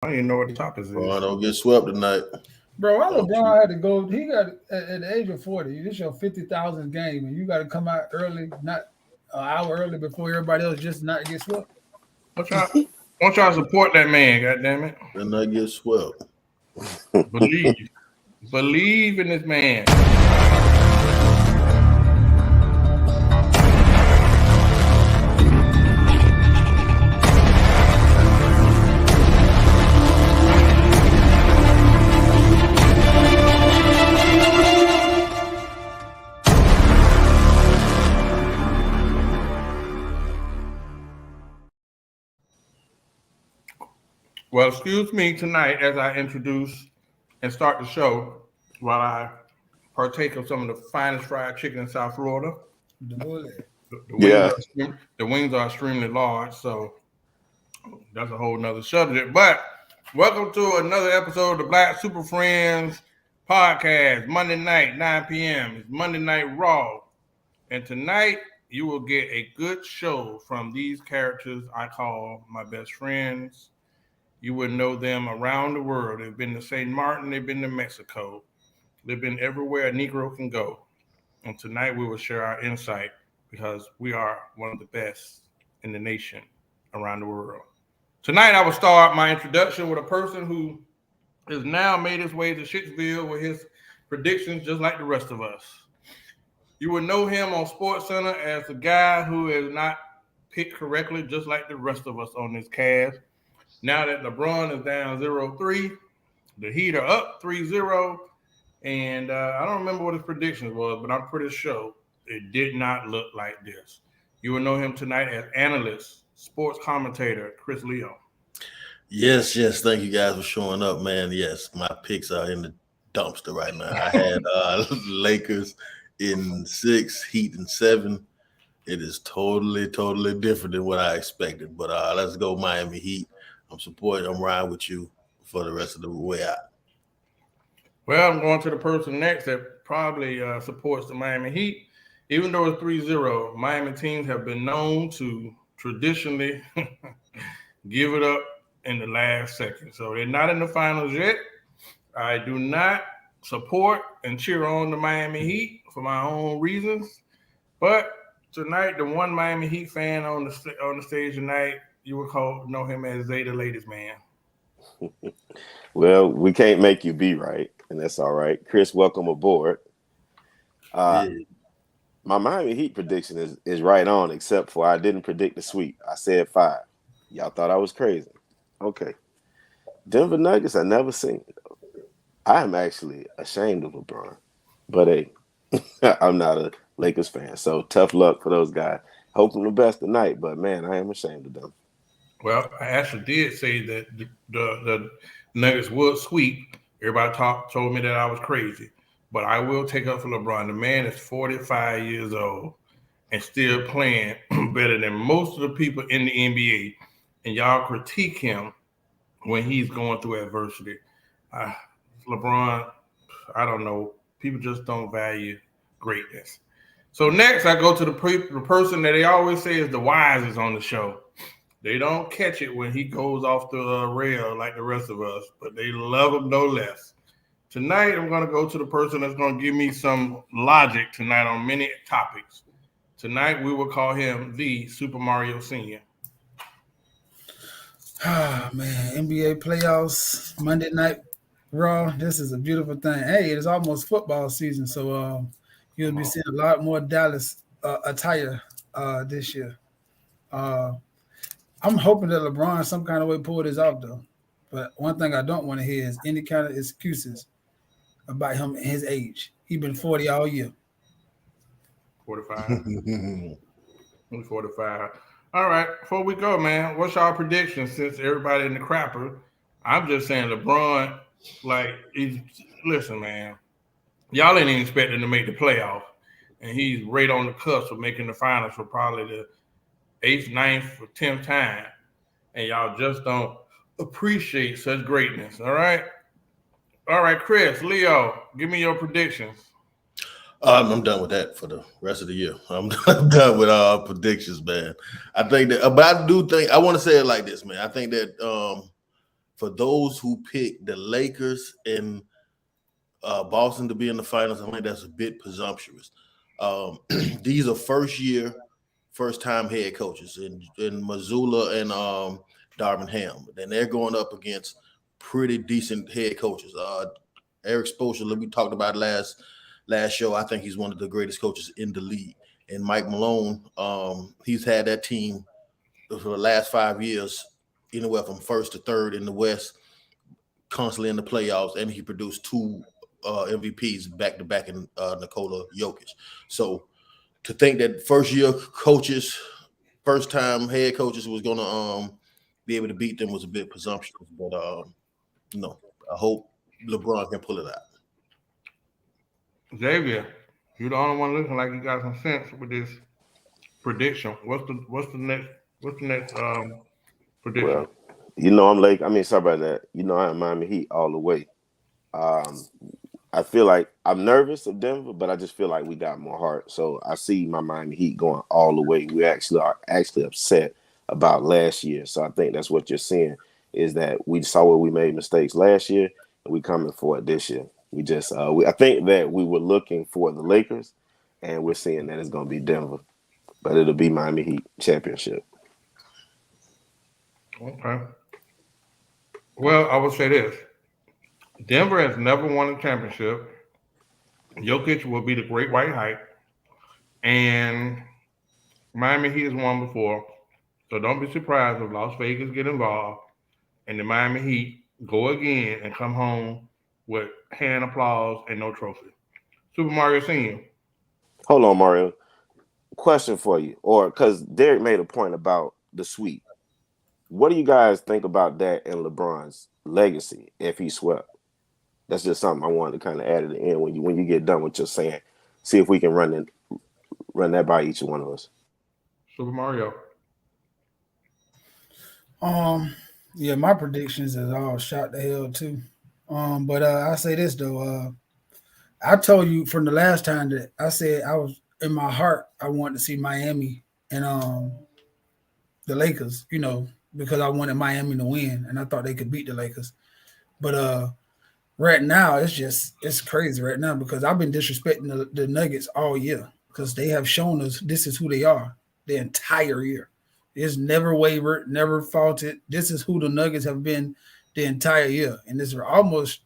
I don't even know what the topic is. Bro, don't get swept tonight. Bro, why LeBron had to go? He got at the age of 40. This your 50,000 game, and you got to come out early, not an hour early before everybody else, just not get swept. Won't y'all support that man? God damn it! And not get swept. Believe in this man. Well, excuse me tonight as I introduce and start the show while I partake of some of the finest fried chicken in South Florida. The wings are extremely large, so that's a whole nother subject. But welcome to another episode of the Black Super Friends podcast, Monday night, 9 p.m. It's Monday Night Raw. And tonight you will get a good show from these characters I call my best friends. You would know them around the world. They've been to St. Martin. They've been to Mexico. They've been everywhere a Negro can go. And tonight we will share our insight because we are one of the best in the nation around the world. Tonight I will start my introduction with a person who has now made his way to Shittsville with his predictions just like the rest of us. You will know him on SportsCenter as the guy who has not picked correctly just like the rest of us on this cast. Now that LeBron is down 0-3, the Heat are up 3-0, and I don't remember what his predictions was, but I'm pretty sure it did not look like this. You will know him tonight as analyst, sports commentator, Chris Leo. Yes. Thank you guys for showing up, man. Yes, my picks are in the dumpster right now. I had Lakers in 6, Heat in 7. It is totally different than what I expected, but let's go Miami Heat. I'm riding with you for the rest of the way out. Well, I'm going to the person next that probably supports the Miami Heat. Even though it's 3-0, Miami teams have been known to traditionally give it up in the last second. So they're not in the finals yet. I do not support and cheer on the Miami Heat for my own reasons. But tonight, the one Miami Heat fan on the stage tonight, you would know him as Zay the Ladies Man. Well, we can't make you be right, and that's all right. Chris, welcome aboard. My Miami Heat prediction is right on, except for I didn't predict the sweep. I said 5. Y'all thought I was crazy. Okay. Denver Nuggets, I never seen it. I am actually ashamed of LeBron, but hey, I'm not a Lakers fan, so tough luck for those guys. Hoping the best tonight, but man, I am ashamed of them. Well, I actually did say that the Nuggets would sweep. Everybody told me that I was crazy. But I will take up for LeBron. The man is 45 years old and still playing better than most of the people in the NBA. And y'all critique him when he's going through adversity. LeBron, I don't know. People just don't value greatness. So next, I go to the person that they always say is the wisest on the show. They don't catch it when he goes off the rail like the rest of us, but they love him no less. Tonight, I'm going to go to the person that's going to give me some logic tonight on many topics. Tonight, we will call him the Super Mario Senior. Man, NBA playoffs, Monday Night Raw. This is a beautiful thing. Hey, it's almost football season, so you'll be seeing a lot more Dallas attire this year. I'm hoping that LeBron some kind of way pulled this off, though. But one thing I don't want to hear is any kind of excuses about him and his age. He's been 40 all year. 45. 45. All right, before we go, man, what's y'all predictions since everybody in the crapper? I'm just saying LeBron, listen, man, y'all ain't even expecting to make the playoff. And he's right on the cusp of making the finals for probably the 8th, 9th, or 10th time. And y'all just don't appreciate such greatness, all right? All right, Chris, Leo, give me your predictions. I'm done with that for the rest of the year. I'm done with all predictions, man. I think that, but I do think I want to say it like this, man. I think that for those who pick the Lakers and Boston to be in the finals, I think that's a bit presumptuous. These are first-time head coaches in Missoula and Darvin Ham. And they're going up against pretty decent head coaches. Eric Spoelstra, we talked about last show. I think he's one of the greatest coaches in the league. And Mike Malone, he's had that team for the last 5 years, anywhere from first to third in the West, constantly in the playoffs, and he produced 2 MVPs back-to-back in Nikola Jokic. So to think that first-time head coaches was going to be able to beat them was a bit presumptuous. But, I hope LeBron can pull it out. Xavier, you're the only one looking like you got some sense with this prediction. What's the next prediction? Well, sorry about that. I am Miami Heat all the way. I feel like I'm nervous of Denver, but I just feel like we got more heart. So I see my Miami Heat going all the way. We actually are upset about last year. So I think that's what you're seeing is that we saw where we made mistakes last year, and we coming for it this year. We just I think that we were looking for the Lakers, and we're seeing that it's going to be Denver, but it'll be Miami Heat championship. Okay. Well, I would say this. Denver has never won a championship. Jokic will be the great white hype. And Miami Heat has won before. So don't be surprised if Las Vegas get involved and the Miami Heat go again and come home with hand applause and no trophy. Super Mario Sr. Hold on, Mario. Question for you, because Derek made a point about the sweep. What do you guys think about that and LeBron's legacy if he swept? That's just something I wanted to kind of add at the end when you get done with your saying. See if we can run that by each one of us. Super Mario. Yeah, my predictions is all shot to hell too. But I say this though. I told you from the last time that I said I was in my heart I wanted to see Miami and the Lakers, because I wanted Miami to win and I thought they could beat the Lakers. But right now it's crazy right now because I've been disrespecting the Nuggets all year because they have shown us this is who they are the entire year. It's never wavered, never faltered. This is who the Nuggets have been the entire year. And this is almost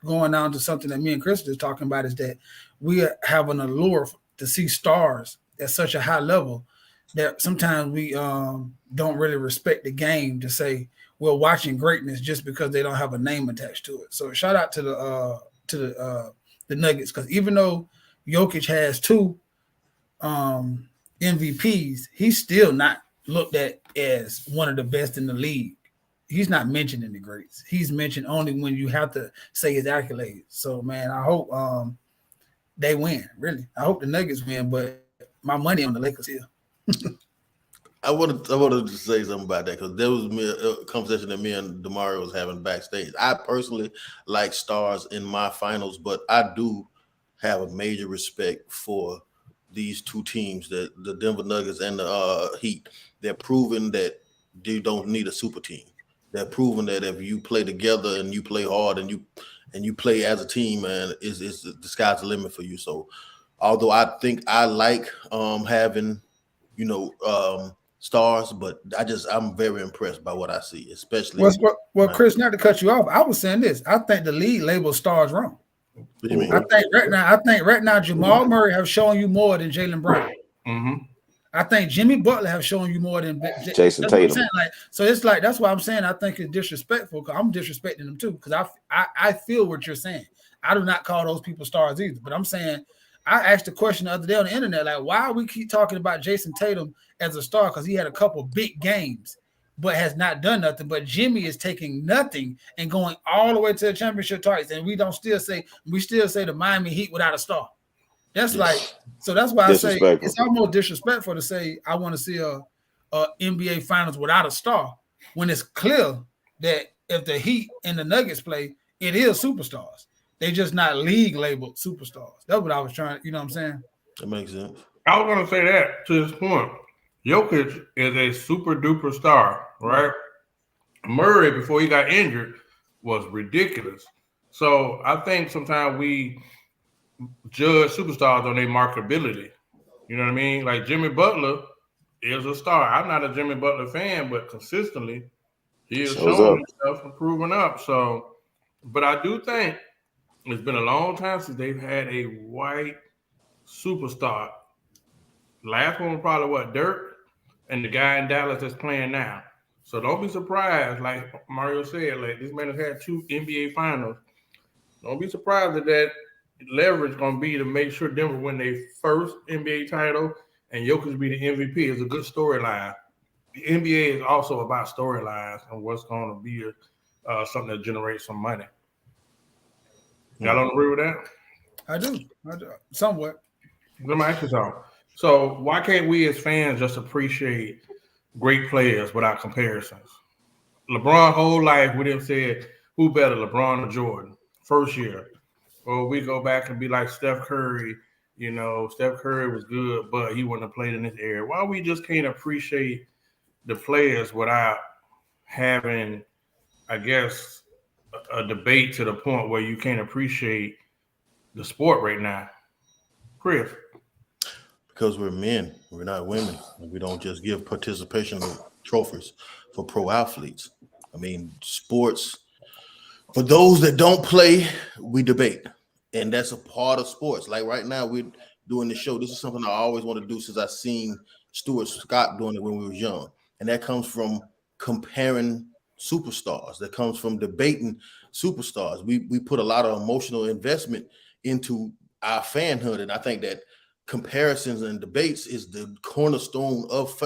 going down to something that me and Chris is talking about is that we have an allure to see stars at such a high level that sometimes we don't really respect the game to say we're watching greatness just because they don't have a name attached to it. So shout out to the Nuggets because even though Jokic has 2 MVPs, he's still not looked at as one of the best in the league. He's not mentioned in the greats. He's mentioned only when you have to say his accolades. So, man, I hope they win, really. I hope the Nuggets win, but my money on the Lakers here. I wanted to say something about that because there was a conversation that me and Demario was having backstage. I personally like stars in my finals, but I do have a major respect for these 2 teams, the Denver Nuggets and the Heat. They're proving that you don't need a super team. They're proving that if you play together and you play hard and you play as a team, man, is the sky's the limit for you. So, although I think I like having, stars, but I'm very impressed by what I see, especially. Well, Chris, not to cut you off, I was saying this. I think the league labels stars wrong. What do you mean? I think right now Jamal Murray have shown you more than Jaylen Brown. Mm-hmm. I think Jimmy Butler have shown you more than Jason Tatum. So it's like that's why I'm saying I think it's disrespectful because I'm disrespecting them too because I feel what you're saying. I do not call those people stars either, but I'm saying I asked a question the other day on the internet like why we keep talking about Jason Tatum as a star because he had a couple big games but has not done nothing. But Jimmy is taking nothing and going all the way to the championship titles, and we still say the Miami Heat without a star. That's that's why I say it's almost disrespectful to say I want to see a NBA Finals without a star when it's clear that if the Heat and the Nuggets play, it is superstars. They just not league labeled superstars. That's what I was trying. You know what I'm saying? That makes sense. I was going to say that to this point. Jokic is a super duper star, right? Murray, before he got injured, was ridiculous. So I think sometimes we judge superstars on their marketability. You know what I mean? Like Jimmy Butler is a star. I'm not a Jimmy Butler fan, but consistently he is Shows showing up. himself and proving up. So, but I do think it's been a long time since they've had a white superstar. Last one was probably what, Dirk, and the guy in Dallas that's playing now. So don't be surprised, like Mario said, like this man has had 2 NBA finals. Don't be surprised that leverage gonna be to make sure Denver win their first NBA title and Jokic be the MVP. It's a good storyline. The NBA is also about storylines and what's going to be something that generates some money. Y'all don't agree with that? I do. Somewhat. Let me ask you something. So why can't we as fans just appreciate great players without comparisons? LeBron whole life we didn't say who better, LeBron or Jordan, first year. Or we go back and be like Steph Curry. You know, Steph Curry was good, but he wouldn't have played in this area. Why we just can't appreciate the players without having, I guess, a debate to the point where you can't appreciate the sport right now? Chris. Because we're men, we're not women. We don't just give participation trophies for pro athletes. I mean, sports, for those that don't play, we debate. And that's a part of sports. Like right now, we're doing the show. This is something I always want to do since I seen Stuart Scott doing it when we was young. And that comes from comparing superstars. That comes from debating superstars. We put a lot of emotional investment into our fanhood. And I think that comparisons and debates is the cornerstone of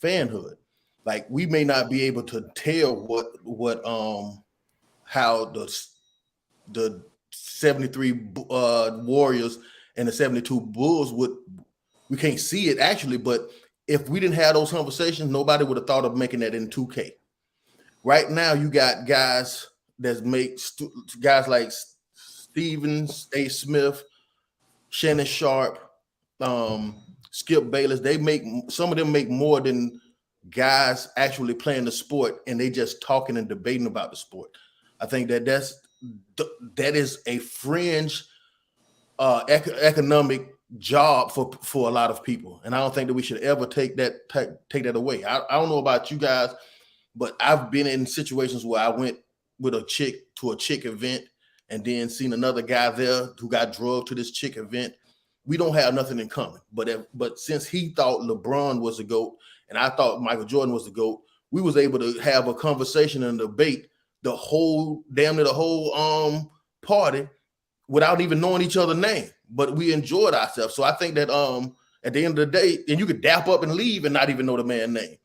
fanhood. Like we may not be able to tell how the 73 Warriors and the 72 Bulls we can't see it actually, but if we didn't have those conversations, nobody would have thought of making that in 2K. Right now, you got guys that make guys like Stevens, A. Smith, Shannon Sharp, Skip Bayless. Some of them make more than guys actually playing the sport, and they just talking and debating about the sport. I think that is a fringe economic job for a lot of people, and I don't think that we should ever take that away. I don't know about you guys, but I've been in situations where I went with a chick to a chick event and then seen another guy there who got drugged to this chick event. We don't have nothing in common, but since he thought LeBron was the GOAT and I thought Michael Jordan was the GOAT, we was able to have a conversation and debate damn near the whole party without even knowing each other's name, but we enjoyed ourselves. So I think that at the end of the day, and you could dap up and leave and not even know the man's name,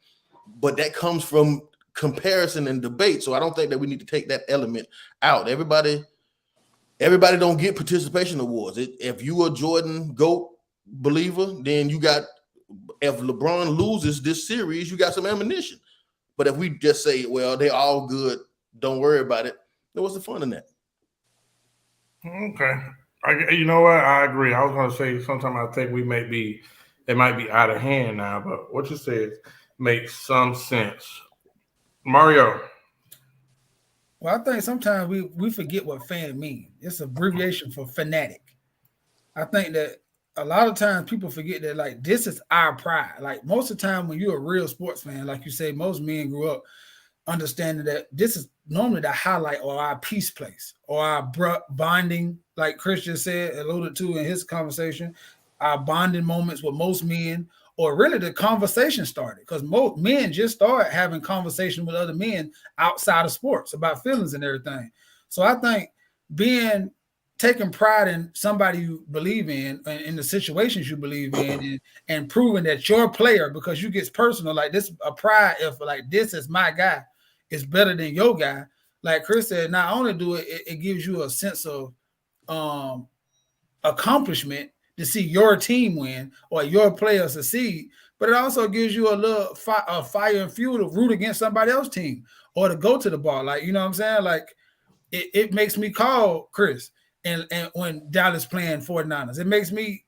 but that comes from comparison and debate. So I don't think that we need to take that element out. Everybody don't get participation awards. If you a Jordan GOAT believer, then if LeBron loses this series, you got some ammunition. But if we just say, well, they all good, don't worry about it, then what's the fun in that? Okay. You know what? I agree. I was going to say sometimes I think it might be out of hand now, but what you said makes some sense. Mario. Well, I think sometimes we forget what fan means. It's an abbreviation for fanatic. I think that a lot of times people forget that, like, this is our pride. Like, most of the time when you're a real sports fan, like you say, most men grew up understanding that this is normally the highlight or our peace place or our bonding, like Chris just said, alluded to in his conversation, our bonding moments with most men, or really the conversation started because most men just started having conversation with other men outside of sports about feelings and everything. So I think taking pride in somebody you believe in the situations you believe in, and proving that your player, because you get personal, like this, a pride if like this is my guy, is better than your guy. Like Chris said, not only do it gives you a sense of accomplishment to see your team win or your player succeed, but it also gives you a little fire and fuel to root against somebody else's team or to go to the ball. Like, you know what I'm saying? Like it makes me call Chris and when Dallas playing 49ers, it makes me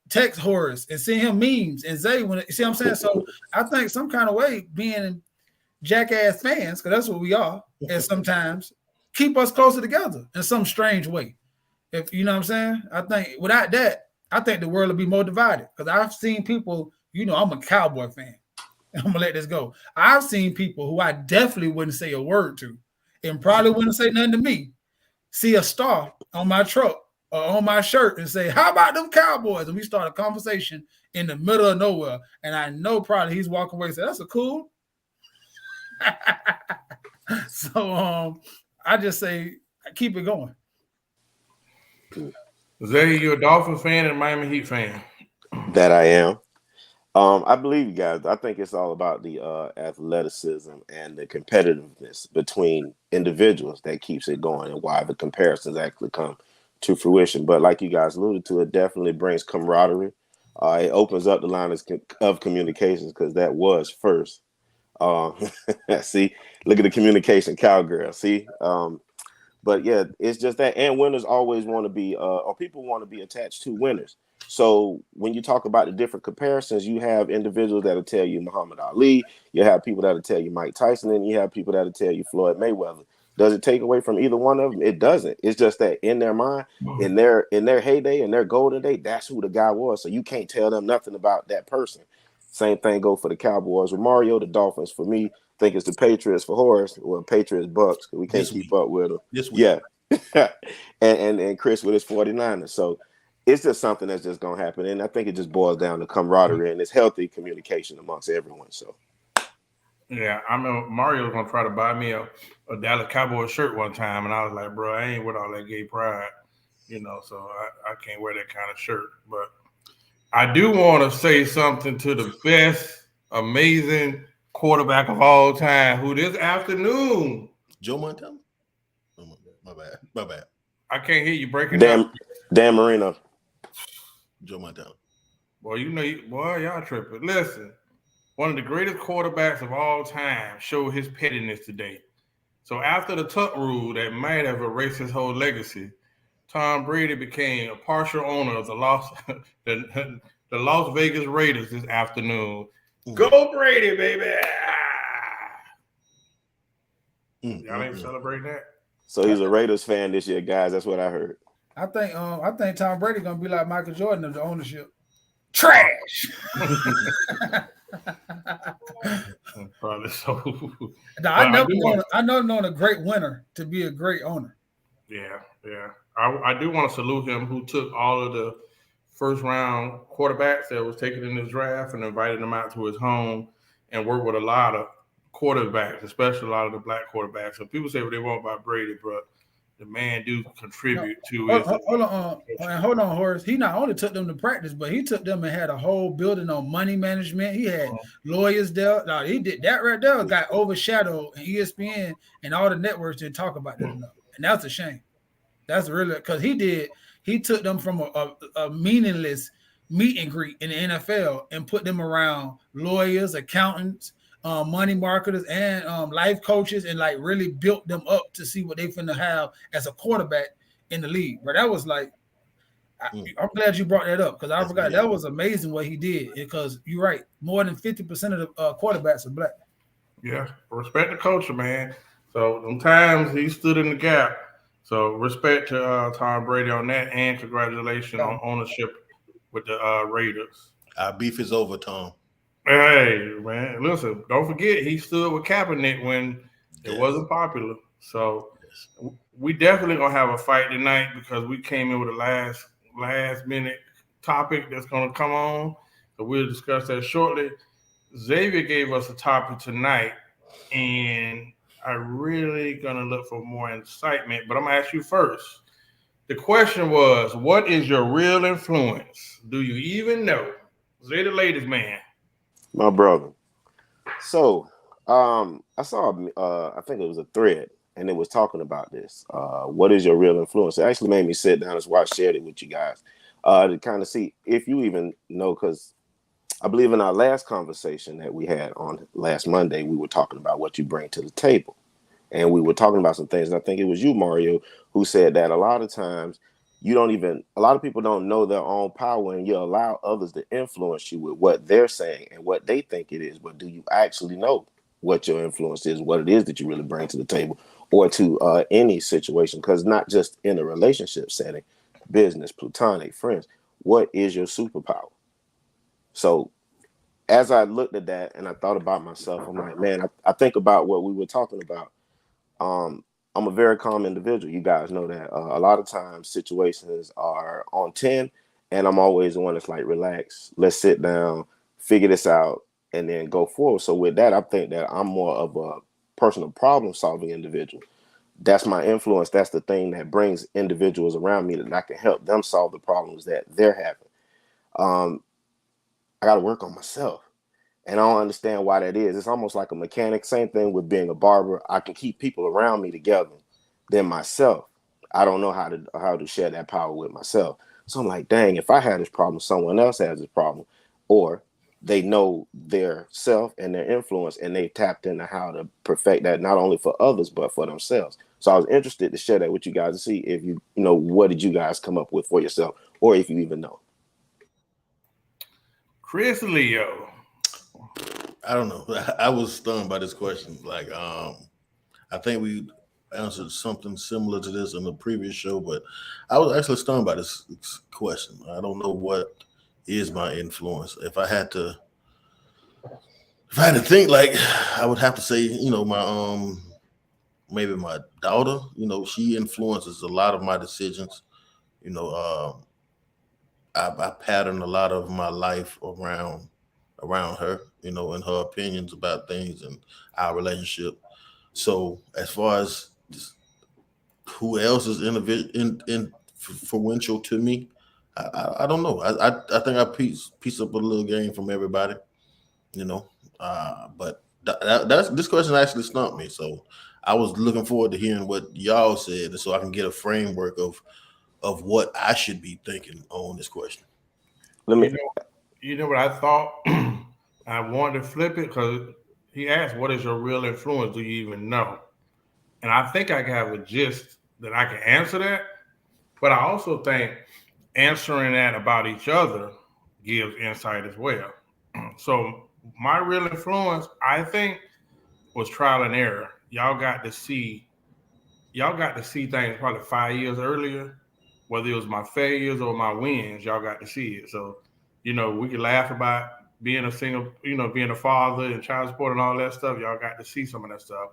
text Horace and send him memes and Zay when you see what I'm saying. So I think some kind of way being jackass fans, because that's what we are, and sometimes keep us closer together in some strange way. If you know what I'm saying, I think without that, I think the world will be more divided. Because I've seen people, I'm a Cowboy fan. I'm gonna let this go. I've seen people who I definitely wouldn't say a word to, and probably wouldn't say nothing to me, see a star on my truck or on my shirt and say, "How about them Cowboys?" And we start a conversation in the middle of nowhere, and I know probably he's walking away and say, "That's a cool." So I just say keep it going. Zay, you a Dolphins fan and Miami Heat fan? That I am. I believe you guys. I think it's all about the athleticism and the competitiveness between individuals that keeps it going, and why the comparisons actually come to fruition. But like you guys alluded to, it definitely brings camaraderie. It opens up the line of communications, because that was first. See, look at the communication cowgirl. See, but yeah, it's just that, and winners always want to be, or people want to be attached to winners. So when you talk about the different comparisons, you have individuals that'll tell you Muhammad Ali, you have people that'll tell you Mike Tyson, and you have people that'll tell you Floyd Mayweather. Does it take away from either one of them? It doesn't. It's just that in their mind, in their heyday, in their golden day, that's who the guy was. So you can't tell them nothing about that person. Same thing go for the Cowboys with Mario, the Dolphins for me. I think it's the Patriots for Horace. Well, Patriots Bucks, because we can't keep up with them. Yeah. and Chris with his 49ers. So it's just something that's just gonna happen. And I think it just boils down to camaraderie and it's healthy communication amongst everyone. So yeah, I mean Mario was gonna try to buy me a Dallas Cowboys shirt one time, and I was like, bro, I ain't with all that gay pride, so I can't wear that kind of shirt. But I do want to say something to the best, amazing quarterback of all time, who this afternoon. Joe Montana? Oh, my bad. I can't hear you breaking up. Dan Marino. Joe Montana. Boy, y'all tripping. Listen, one of the greatest quarterbacks of all time showed his pettiness today. So after the Tuck rule that might have erased his whole legacy, Tom Brady became a partial owner of the Las Vegas Raiders this afternoon. Go Brady, baby! Y'all ain't celebrating that? So he's a Raiders fan this year, guys. That's what I heard. I think Tom Brady gonna be like Michael Jordan of the ownership. Trash. Probably so. No, I never known a great winner to be a great owner. Yeah. I do want to salute him, who took all of the first round quarterbacks that was taken in this draft and invited them out to his home and worked with a lot of quarterbacks, especially a lot of the black quarterbacks. So people say what they want about Brady, but the man do contribute to his. Hold on, Horace. He not only took them to practice, but he took them and had a whole building on money management. He had lawyers there. No, he did that right there. Got overshadowed, and ESPN and all the networks didn't talk about that enough, and that's a shame. That's really because he took them from a meaningless meet and greet in the NFL and put them around lawyers, accountants, money marketers, and life coaches, and like really built them up to see what they finna have as a quarterback in the league. But that was like, I'm glad you brought that up because I forgot that was amazing what he did. Because you're right, more than 50% of the quarterbacks are black. Yeah, respect the culture, man. So sometimes he stood in the gap. So respect to Tom Brady on that, and congratulations on ownership with the Raiders. Our beef is over, Tom. Hey, man, listen, don't forget he stood with Kaepernick when it wasn't popular. So we definitely going to have a fight tonight because we came in with a last minute topic that's going to come on. So we'll discuss that shortly. Xavier gave us a topic tonight, and I'm really going to look for more incitement, but I'm going to ask you first. The question was, what is your real influence? Do you even know? Zay the ladies man. My brother. So I saw, I think it was a thread, and it was talking about this. What is your real influence? It actually made me sit down and shared it with you guys to kind of see if you even know, because I believe in our last conversation that we had on last Monday, we were talking about what you bring to the table. And we were talking about some things. And I think it was you, Mario, who said that a lot of times a lot of people don't know their own power, and you allow others to influence you with what they're saying and what they think it is. But do you actually know? what your influence is, what it is that you really bring to the table, or to any situation. Because not just in a relationship setting, business, platonic, friends, what is your superpower? So as I looked at that and I thought about myself, I'm like, man, I think about what we were talking about. I'm a very calm individual. You guys know that. A lot of times situations are on 10, and I'm always the one that's like, relax, let's sit down, figure this out, and then go forward. So with that, I think that I'm more of a personal problem solving individual. That's my influence. That's the thing that brings individuals around me that I can help them solve the problems that they're having. I got to work on myself. And I don't understand why that is. It's almost like a mechanic. Same thing with being a barber. I can keep people around me together than myself. I don't know how to share that power with myself. So I'm like, dang, if I had this problem, someone else has this problem, or they know their self and their influence, and they tapped into how to perfect that not only for others but for themselves. So I was interested to share that with you guys to see if you know what did you guys come up with for yourself, or if you even know. Chris Leo. I don't know. I was stunned by this question. Like, I think we answered something similar to this in the previous show, but I was actually stunned by this question. I don't know what is my influence. If I had to think, like, I would have to say, my maybe my daughter. She influences a lot of my decisions. You know, I pattern a lot of my life around her, and her opinions about things and our relationship. So as far as who else is influential to me, I don't know. I think I piece up a little game from everybody, you know. But that's this question actually stumped me. So I was looking forward to hearing what y'all said, so I can get a framework of what I should be thinking on this question. Let me. You know what I thought? I wanted to flip it because he asked, "What is your real influence? Do you even know?" And I think I have a gist that I can answer that. But I also think answering that about each other gives insight as well. So my real influence, I think, was trial and error. Y'all got to see things probably 5 years earlier, whether it was my failures or my wins, y'all got to see it. So, we could laugh about being a single, being a father and child support and all that stuff. Y'all got to see some of that stuff.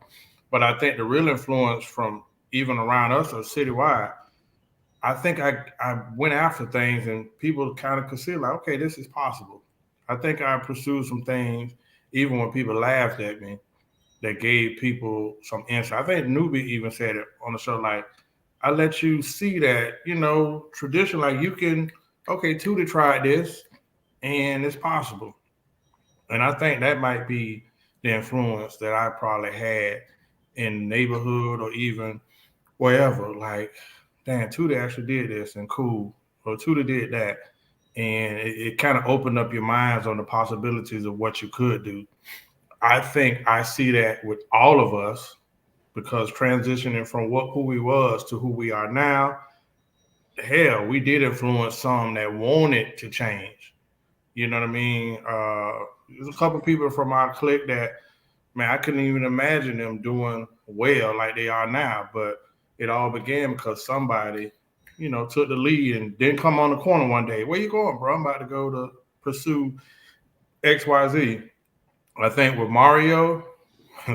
But I think the real influence from even around us or citywide, I think I went after things and people kind of consider like, okay, this is possible. I think I pursued some things even when people laughed at me that gave people some insight. I think Newbie even said it on the show, like, I let you see that, tradition, like you can, okay, Tootie tried this and it's possible. And I think that might be the influence that I probably had in the neighborhood or even wherever. Like, damn, Tootie actually did this and cool. Or Tootie did that. And it kind of opened up your minds on the possibilities of what you could do. I think I see that with all of us because transitioning from who we was to who we are now, hell, we did influence some that wanted to change. You know what I mean? There's a couple people from our clique that, man, I couldn't even imagine them doing well like they are now. But it all began because somebody, took the lead and didn't come on the corner one day. Where you going, bro? I'm about to go to pursue XYZ. I think with Mario,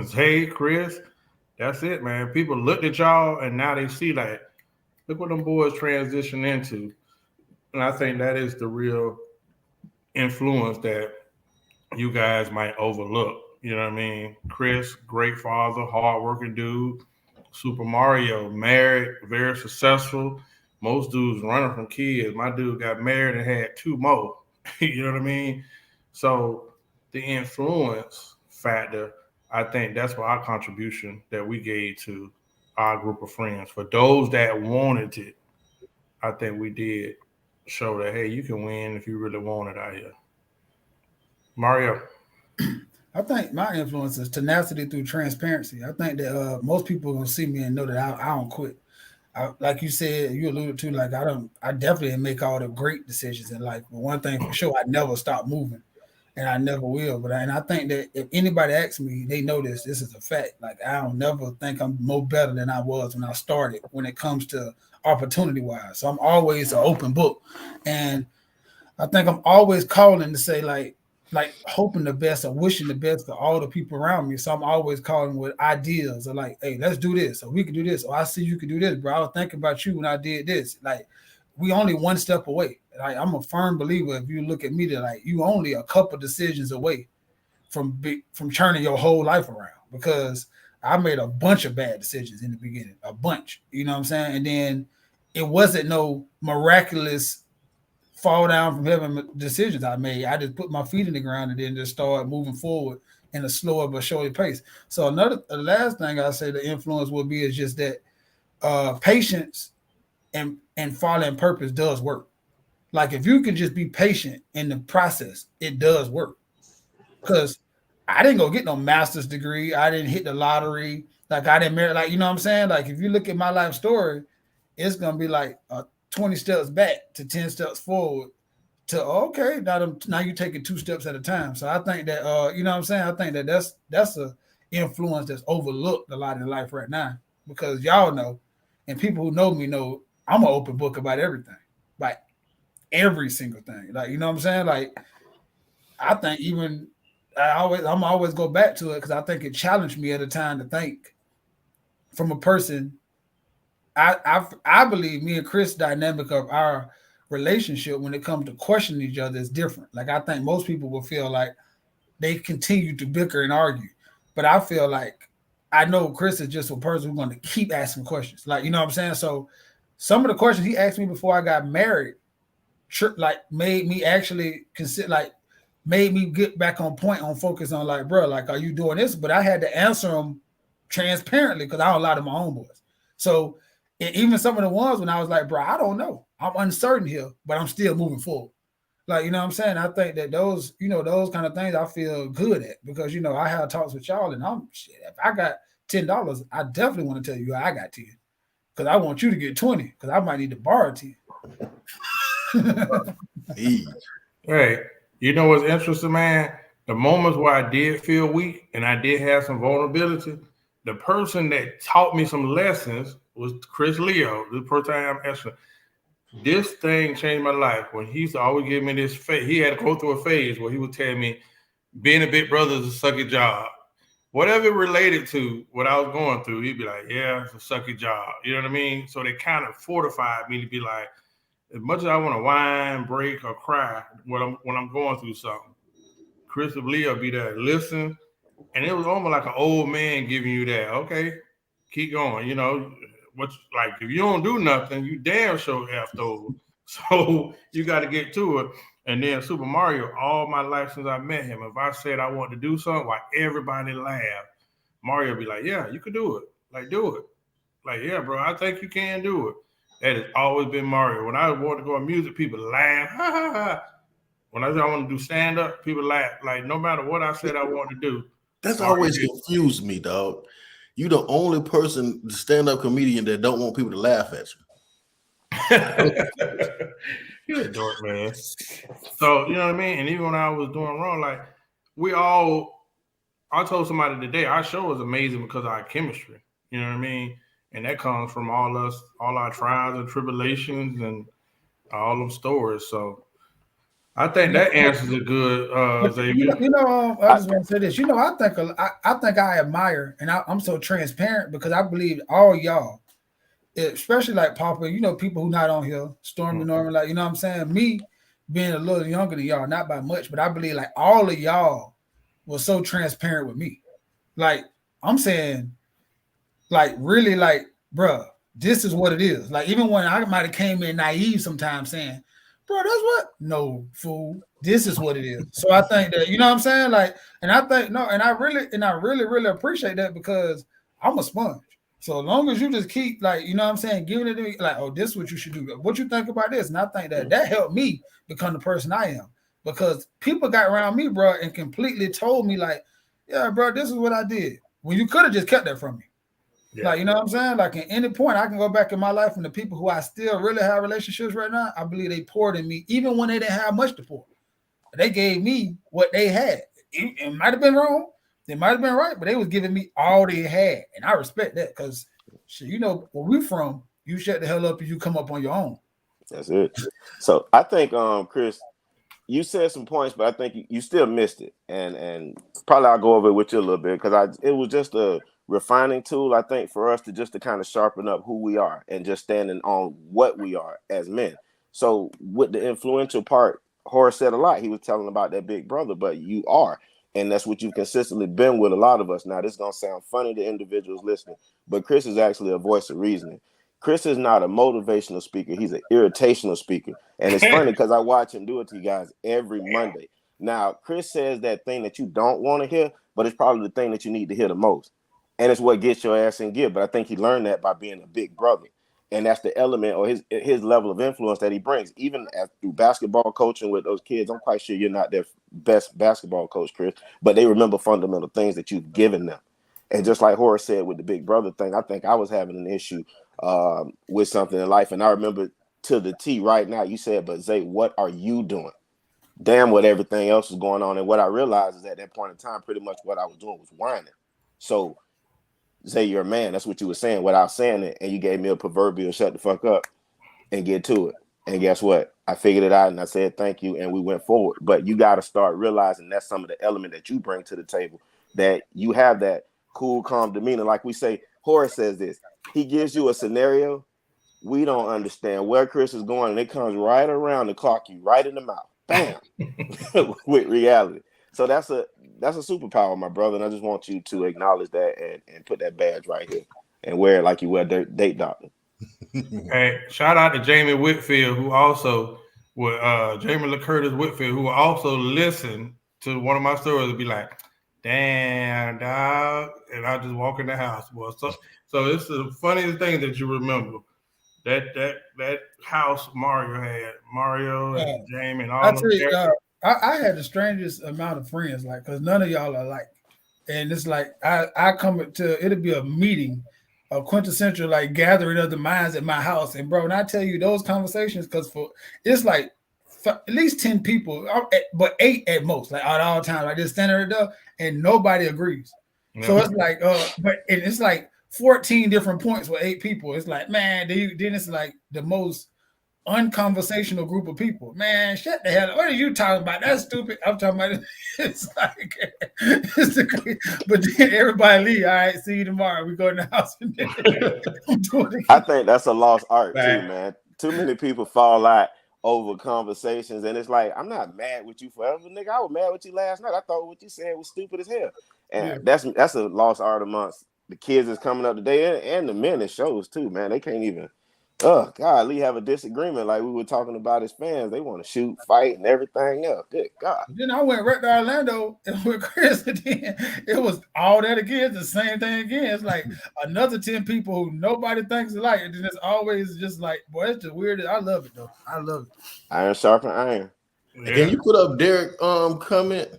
Zay, Chris, that's it, man. People looked at y'all and now they see like, look what them boys transition into. And I think that is the real influence that you guys might overlook. You know what I mean? Chris, great father, hardworking dude. Super Mario, married, very successful. Most dudes running from kids. My dude got married and had two more. You know what I mean? So the influence factor, I think that's what our contribution that we gave to our group of friends. For those that wanted it, I think we did show that, hey, you can win if you really want it out here. Mario. I think my influence is tenacity through transparency. I think that most people are gonna see me and know that I don't quit. Like you said, you alluded to, I definitely make all the great decisions in life. But one thing for sure, I never stop moving. and I never will. But I think that if anybody asks me, they know this. This is a fact. Like I don't never think I'm more better than I was when I started. When it comes to opportunity wise, so I'm always an open book, and I think I'm always calling to say like hoping the best or wishing the best for all the people around me. So I'm always calling with ideas or like, hey, let's do this, or we can do this, or I see you can do this, bro. I was thinking about you when I did this. Like we only one step away. Like I'm a firm believer. If you look at me, that like you only a couple decisions away from turning your whole life around. Because I made a bunch of bad decisions in the beginning, a bunch. You know what I'm saying? And then it wasn't no miraculous fall down from heaven decisions I made. I just put my feet in the ground and then just start moving forward in a slower but surely pace. So the last thing I say the influence will be is just that patience and following purpose does work. Like if you can just be patient in the process, it does work. Because I didn't go get no master's degree. I didn't hit the lottery. Like I didn't marry. Like you know what I'm saying. Like if you look at my life story, it's gonna be like 20 steps back to 10 steps forward to okay, now you're taking 2 steps at a time. So I think that you know what I'm saying? I think that that's a influence that's overlooked a lot in life right now because y'all know, and people who know me know I'm an open book about everything. Like every single thing. Like, you know what I'm saying? Like I think even I'm always go back to it because I think it challenged me at a time to think from a person. I believe me and Chris' dynamic of our relationship when it comes to questioning each other is different. Like I think most people will feel like they continue to bicker and argue, but I feel like I know Chris is just a person who's going to keep asking questions. Like you know what I'm saying. So some of the questions he asked me before I got married, like made me actually consider, like made me get back on point, on focus on like, bro, like are you doing this? But I had to answer them transparently because I don't lie to my own boys. So. And even some of the ones when I was like, bro, I don't know. I'm uncertain here, but I'm still moving forward. Like, you know what I'm saying? I think that those, you know, those kind of things I feel good at because, you know, I have talks with y'all and I'm shit. If I got $10, I definitely want to tell you I got 10 because I want you to get 20 because I might need to borrow 10. Hey, you know what's interesting, man? The moments where I did feel weak and I did have some vulnerability, the person that taught me some lessons was Chris Leo. The first time I'm asking, this thing changed my life. When he used to always give me this phase, he had to go through a phase where he would tell me, being a big brother is a sucky job. Whatever it related to what I was going through, he'd be like, yeah, it's a sucky job. You know what I mean? So they kind of fortified me to be like, as much as I want to whine, break, or cry when I'm going through something, Chris Leo be there, listen. And it was almost like an old man giving you that. Okay, keep going. You know, what's like if you don't do nothing, you damn sure effed over. So you got to get to it. And then Super Mario, all my life since I met him, if I said I want to do something, like everybody laugh, Mario be like, "Yeah, you could do it. Like, do it. Like, yeah, bro, I think you can do it." That has always been Mario. When I want to go on music, people laugh. Ha, ha, ha. When I say I want to do stand up, people laugh. Like no matter what I said I want to do. That's always confused me, dog. You the only person, the stand-up comedian, that don't want people to laugh at you. You're a dork, man. So you know what I mean? And even when I was doing wrong, like I told somebody today, our show is amazing because of our chemistry. You know what I mean? And that comes from all our trials and tribulations and all them stories. So I think that answers it good, Xavier. I just want to say this. You know, I think I admire, and I'm so transparent because I believe all y'all, especially like Papa, you know, people who not on here, Stormy Norman, like, you know what I'm saying? Me being a little younger than y'all, not by much, but I believe like all of y'all was so transparent with me. Like, I'm saying, like, really, like, bruh, this is what it is. Like, even when I might have came in naive sometimes saying, bro, that's what? No, fool. This is what it is. So I think that, you know what I'm saying? Like, and I think, no, and I really, really appreciate that because I'm a sponge. So as long as you just keep, like, you know what I'm saying, giving it to me, like, oh, this is what you should do. What you think about this? And I think that helped me become the person I am because people got around me, bro, and completely told me, like, yeah, bro, this is what I did. Well, you could have just kept that from me. Yeah. Like, you know what I'm saying? Like, at any point, I can go back in my life and the people who I still really have relationships right now, I believe they poured in me, even when they didn't have much to pour. They gave me what they had. It might have been wrong. They might have been right, but they was giving me all they had. And I respect that because, you know, where we from, you shut the hell up and you come up on your own. That's it. So I think, Chris, you said some points, but I think you still missed it. And probably I'll go over it with you a little bit because it was just a refining tool, I think, for us to kind of sharpen up who we are and just standing on what we are as men. So with the influential part, Horace said a lot. He was telling about that big brother, but you are. And that's what you've consistently been with a lot of us. Now, this is going to sound funny to individuals listening, but Chris is actually a voice of reasoning. Chris is not a motivational speaker. He's an irritational speaker. And it's funny because I watch him do it to you guys every Monday. Now, Chris says that thing that you don't want to hear, but it's probably the thing that you need to hear the most. And it's what gets your ass in gear. But I think he learned that by being a big brother. And that's the element or his level of influence that he brings. Even through basketball coaching with those kids, I'm quite sure you're not their best basketball coach, Chris, but they remember fundamental things that you've given them. And just like Horace said with the big brother thing, I think I was having an issue with something in life. And I remember to the T right now, you said, but Zay, what are you doing? Damn what everything else was going on. And what I realized is at that point in time, pretty much what I was doing was whining. So Zay, you're a man. That's what you were saying without saying it. And you gave me a proverbial shut the fuck up and get to it. And guess what? I figured it out and I said thank you and we went forward. But you got to start realizing that's some of the element that you bring to the table, that you have that cool, calm demeanor. Like we say, Horace says this. He gives you a scenario. We don't understand where Chris is going, and it comes right around to clock you right in the mouth. Bam! With reality. So that's a superpower, my brother, and I just want you to acknowledge that and put that badge right here and wear it like you wear a date doctor. Hey, shout out to Jamie Whitfield, who also Jamie LaCurtis Whitfield, who also listened to one of my stories and be like, damn, dog. And I just walk in the house. Well, so it's the funniest thing that you remember. That house Mario and Jamie and all I them. tell you, I had the strangest amount of friends, like, because none of y'all are like, and it's like I come to it'll be a meeting, a quintessential like gathering of the minds at my house, and bro, and I tell you those conversations, because it's like at least 10 people, but 8 at most, like at all times, like just standing there, and nobody agrees. Yeah. So it's like, but it's like 14 different points with 8 people. It's like, man, then it's like the most unconversational group of people. Man, shut the hell up. What are you talking about? That's stupid. I'm talking about it's like but then everybody leave. All right, see you tomorrow. We go in the house. I think that's a lost art too, man. Too many people fall out over conversations, and it's like, I'm not mad with you forever, nigga. I was mad with you last night. I thought what you said was stupid as hell. And that's a lost art amongst the kids that's coming up today and the men that shows too, man. They can't even golly, have a disagreement like we were talking about as fans. They want to shoot, fight, and everything else. Good God. Then I went right to Orlando with Chris, and then it was all that again, the same thing again. It's like another 10 people who nobody thinks alike, and then it's always just like, boy, it's just weird. I love it though. I love it. Iron sharpen iron. Yeah. Can you put up Derek comment?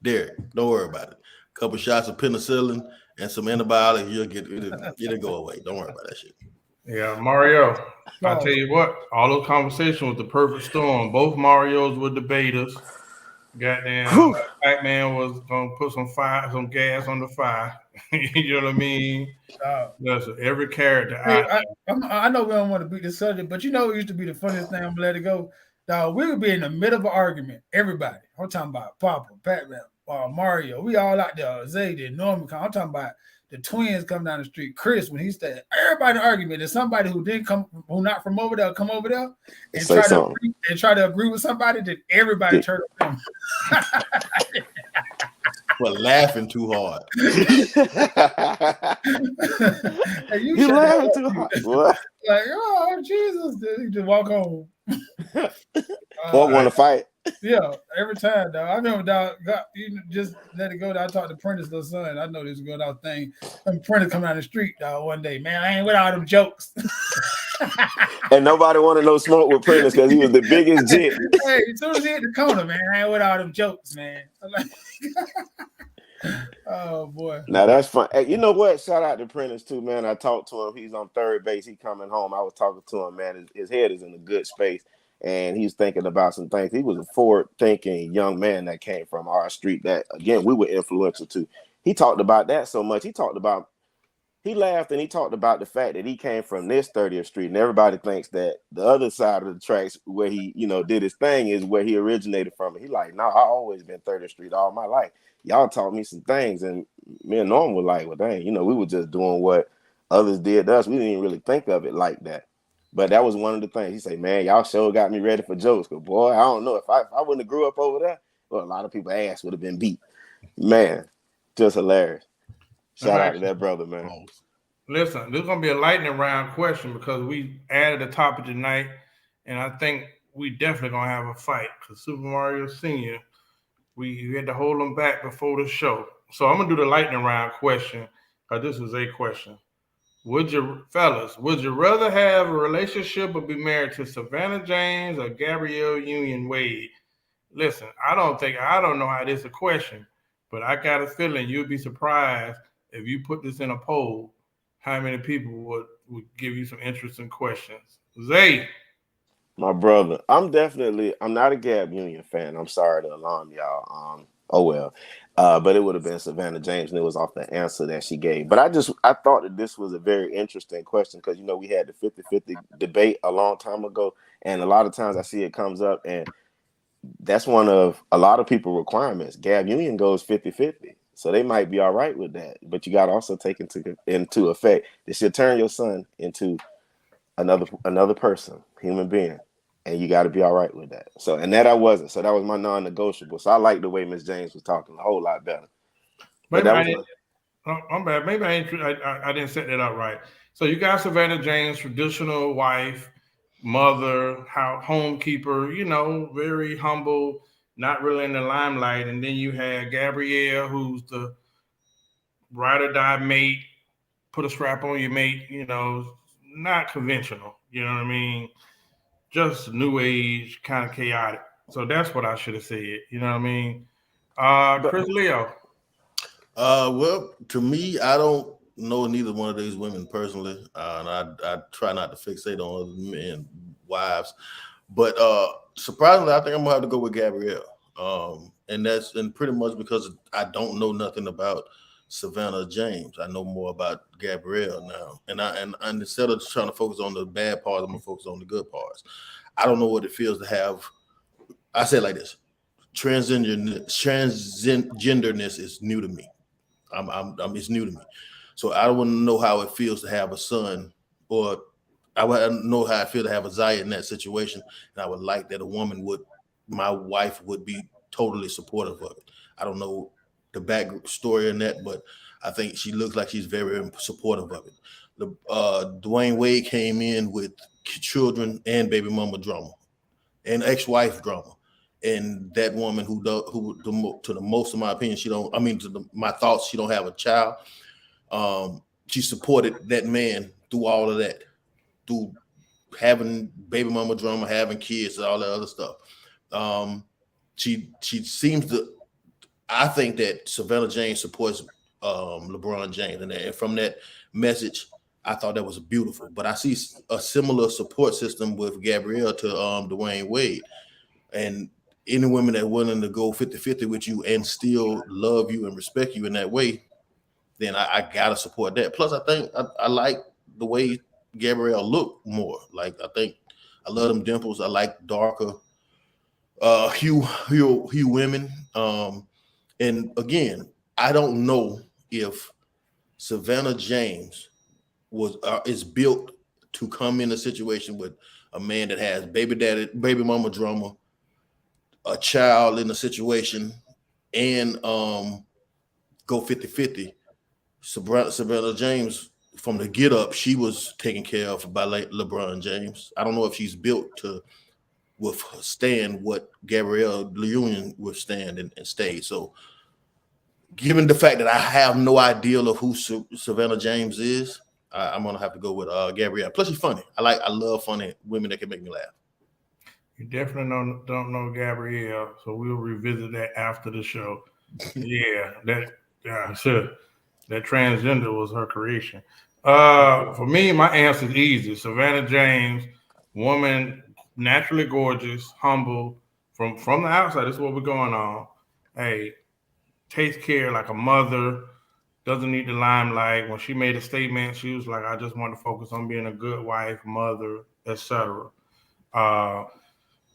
Derek, don't worry about it. A couple shots of penicillin and some antibiotics, you'll get it'll go away. Don't worry about that shit. Yeah, Mario. I tell you what, all those conversations was the perfect storm. Both Marios were debaters. Goddamn, Pac-Man was gonna put some gas on the fire. You know what I mean? That's every character. I know we don't want to beat this subject, but you know it used to be the funniest thing. I'm gonna let it go. Dog, we would be in the middle of an argument. Everybody. I'm talking about Papa, Pac-Man, Mario. We all out there. Zay, Norman. I'm talking about the twins come down the street. Chris, when he said everybody in the argument, there's somebody who didn't come, who not from over there, come over there and try to agree with somebody. That everybody turned on them. Well, laughing too hard. Hey, you laughing too hard. What? Like, oh Jesus! He just walk home. Or want to fight. Yeah, every time, dog. I remember, dog, you just let it go. I talked to Prentice, little son. I know this is a good out thing. And Prentice come down the street, dog, one day. Man, I ain't with all them jokes. And nobody wanted no smoke with Prentice because he was the biggest jit. Hey, as soon as he hit the corner, man, I ain't with all them jokes, man. Oh boy. Now that's fun. Hey, you know what? Shout out to Prentice too, man. I talked to him. He's on third base. He coming home. I was talking to him, man. His head is in a good space. and he was thinking about some things. He was a forward-thinking young man that came from our street that, again, we were influential to. He talked about that so much. He laughed and he talked about the fact that he came from this 30th Street, and everybody thinks that the other side of the tracks where he, did his thing is where he originated from. He like, no, I always been 30th Street all my life. Y'all taught me some things, and me and Norm were like, well, dang, we were just doing what others did to us. We didn't even really think of it like that. But that was one of the things. He said, man, y'all sure got me ready for jokes. Because, boy, I don't know. If I wouldn't have grew up over there, well, a lot of people's ass would have been beat. Man, just hilarious. Shout out to that brother, man. Listen, this is going to be a lightning round question because we added a topic tonight, and I think we definitely going to have a fight because Super Mario Sr., we had to hold him back before the show. So I'm going to do the lightning round question because this is a question. Would you rather have a relationship or be married to Savanah James or Gab Union-Wade? Listen, I don't know how this is a question, but I got a feeling you'd be surprised if you put this in a poll, how many people would give you some interesting questions. Zay. My brother, I'm not a Gab Union fan. I'm sorry to alarm y'all. Oh well. But it would have been Savanah James, and it was off the answer that she gave. But I thought that this was a very interesting question because, we had the 50-50 debate a long time ago. And a lot of times I see it comes up, and that's one of a lot of people's requirements. Gab Union goes 50-50. So they might be all right with that. But you got to also take into effect that you'll turn your son into another person, human being. And you got to be all right with that. So, and that I wasn't. So that was my non-negotiable. So I like the way Miss James was talking a whole lot better. Maybe I'm bad. Maybe I didn't set that up right. So you got Savanah James, traditional wife, mother, homekeeper, very humble, not really in the limelight. And then you had Gabrielle, who's the ride or die mate, put a strap on your mate, not conventional. You know what I mean? Just new age, kind of chaotic. So that's what I should have said. You know what I mean? Chris Leo. Well, to me, I don't know neither one of these women personally, and I try not to fixate on other men, wives. But surprisingly, I think I'm gonna have to go with Gabrielle, and pretty much because I don't know nothing about Savanah James. I know more about Gabrielle now, and instead of trying to focus on the bad parts, I'm gonna focus on the good parts. I don't know what it feels to have. I say it like this: transgenderness is new to me. It's new to me, so I want to know how it feels to have a son, or I would know how I feel to have a Zaya in that situation, and I would like that my wife would be totally supportive of it. I don't know the backstory in that, but I think she looks like she's very supportive of it. Dwayne Wade came in with children and baby mama drama, and ex-wife drama, and that woman who to the most of my opinion, my thoughts, she don't have a child. She supported that man through all of that, through having baby mama drama, having kids, and all that other stuff. She seems to. I think that Savanah James supports LeBron James, and from that message, I thought that was beautiful. But I see a similar support system with Gabrielle to Dwayne Wade, and any women that are willing to go 50-50 with you and still love you and respect you in that way, then I gotta support that. Plus, I think I like the way Gabrielle look more. Like, I think I love them dimples. I like darker hue women. And again, I don't know if Savanah James is built to come in a situation with a man that has baby mama drama, a child in a situation, and go 50-50. Savanah James, from the get up, she was taken care of by LeBron James. I don't know if she's built to withstand what Gabrielle Union withstand and stay. So, given the fact that I have no idea of who Savanah James is, I'm gonna have to go with Gabrielle. Plus, she's funny. I love funny women that can make me laugh. You definitely don't know Gabrielle, so we'll revisit that after the show. Sure. That transgender was her creation. For me, my answer is easy. Savanah James, woman naturally gorgeous, humble from the outside. This is what we're going on. Hey, takes care like a mother. Doesn't need the limelight. When she made a statement, she was like, "I just want to focus on being a good wife, mother, etc." Uh,